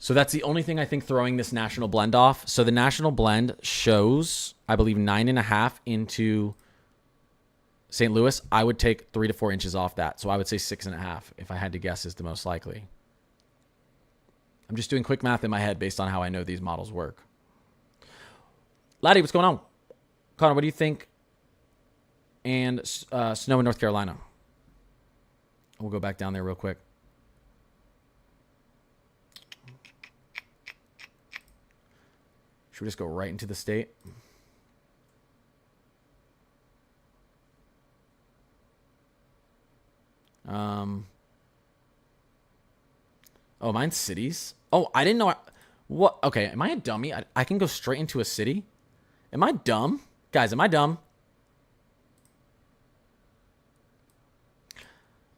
A: So that's the only thing I think throwing this national blend off. So the national blend shows, I believe, 9.5 into St. Louis. I would take 3 to 4 inches off that. So I would say 6.5 if I had to guess is the most likely. I'm just doing quick math in my head based on how I know these models work. Laddie, what's going on? Connor, what do you think? And snow in North Carolina. We'll go back down there real quick. Should we just go right into the state? Oh, mine's cities. Oh, I didn't know. What? Okay, am I a dummy? I can go straight into a city? Am I dumb? Guys, am I dumb?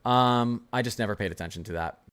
A: I just never paid attention to that.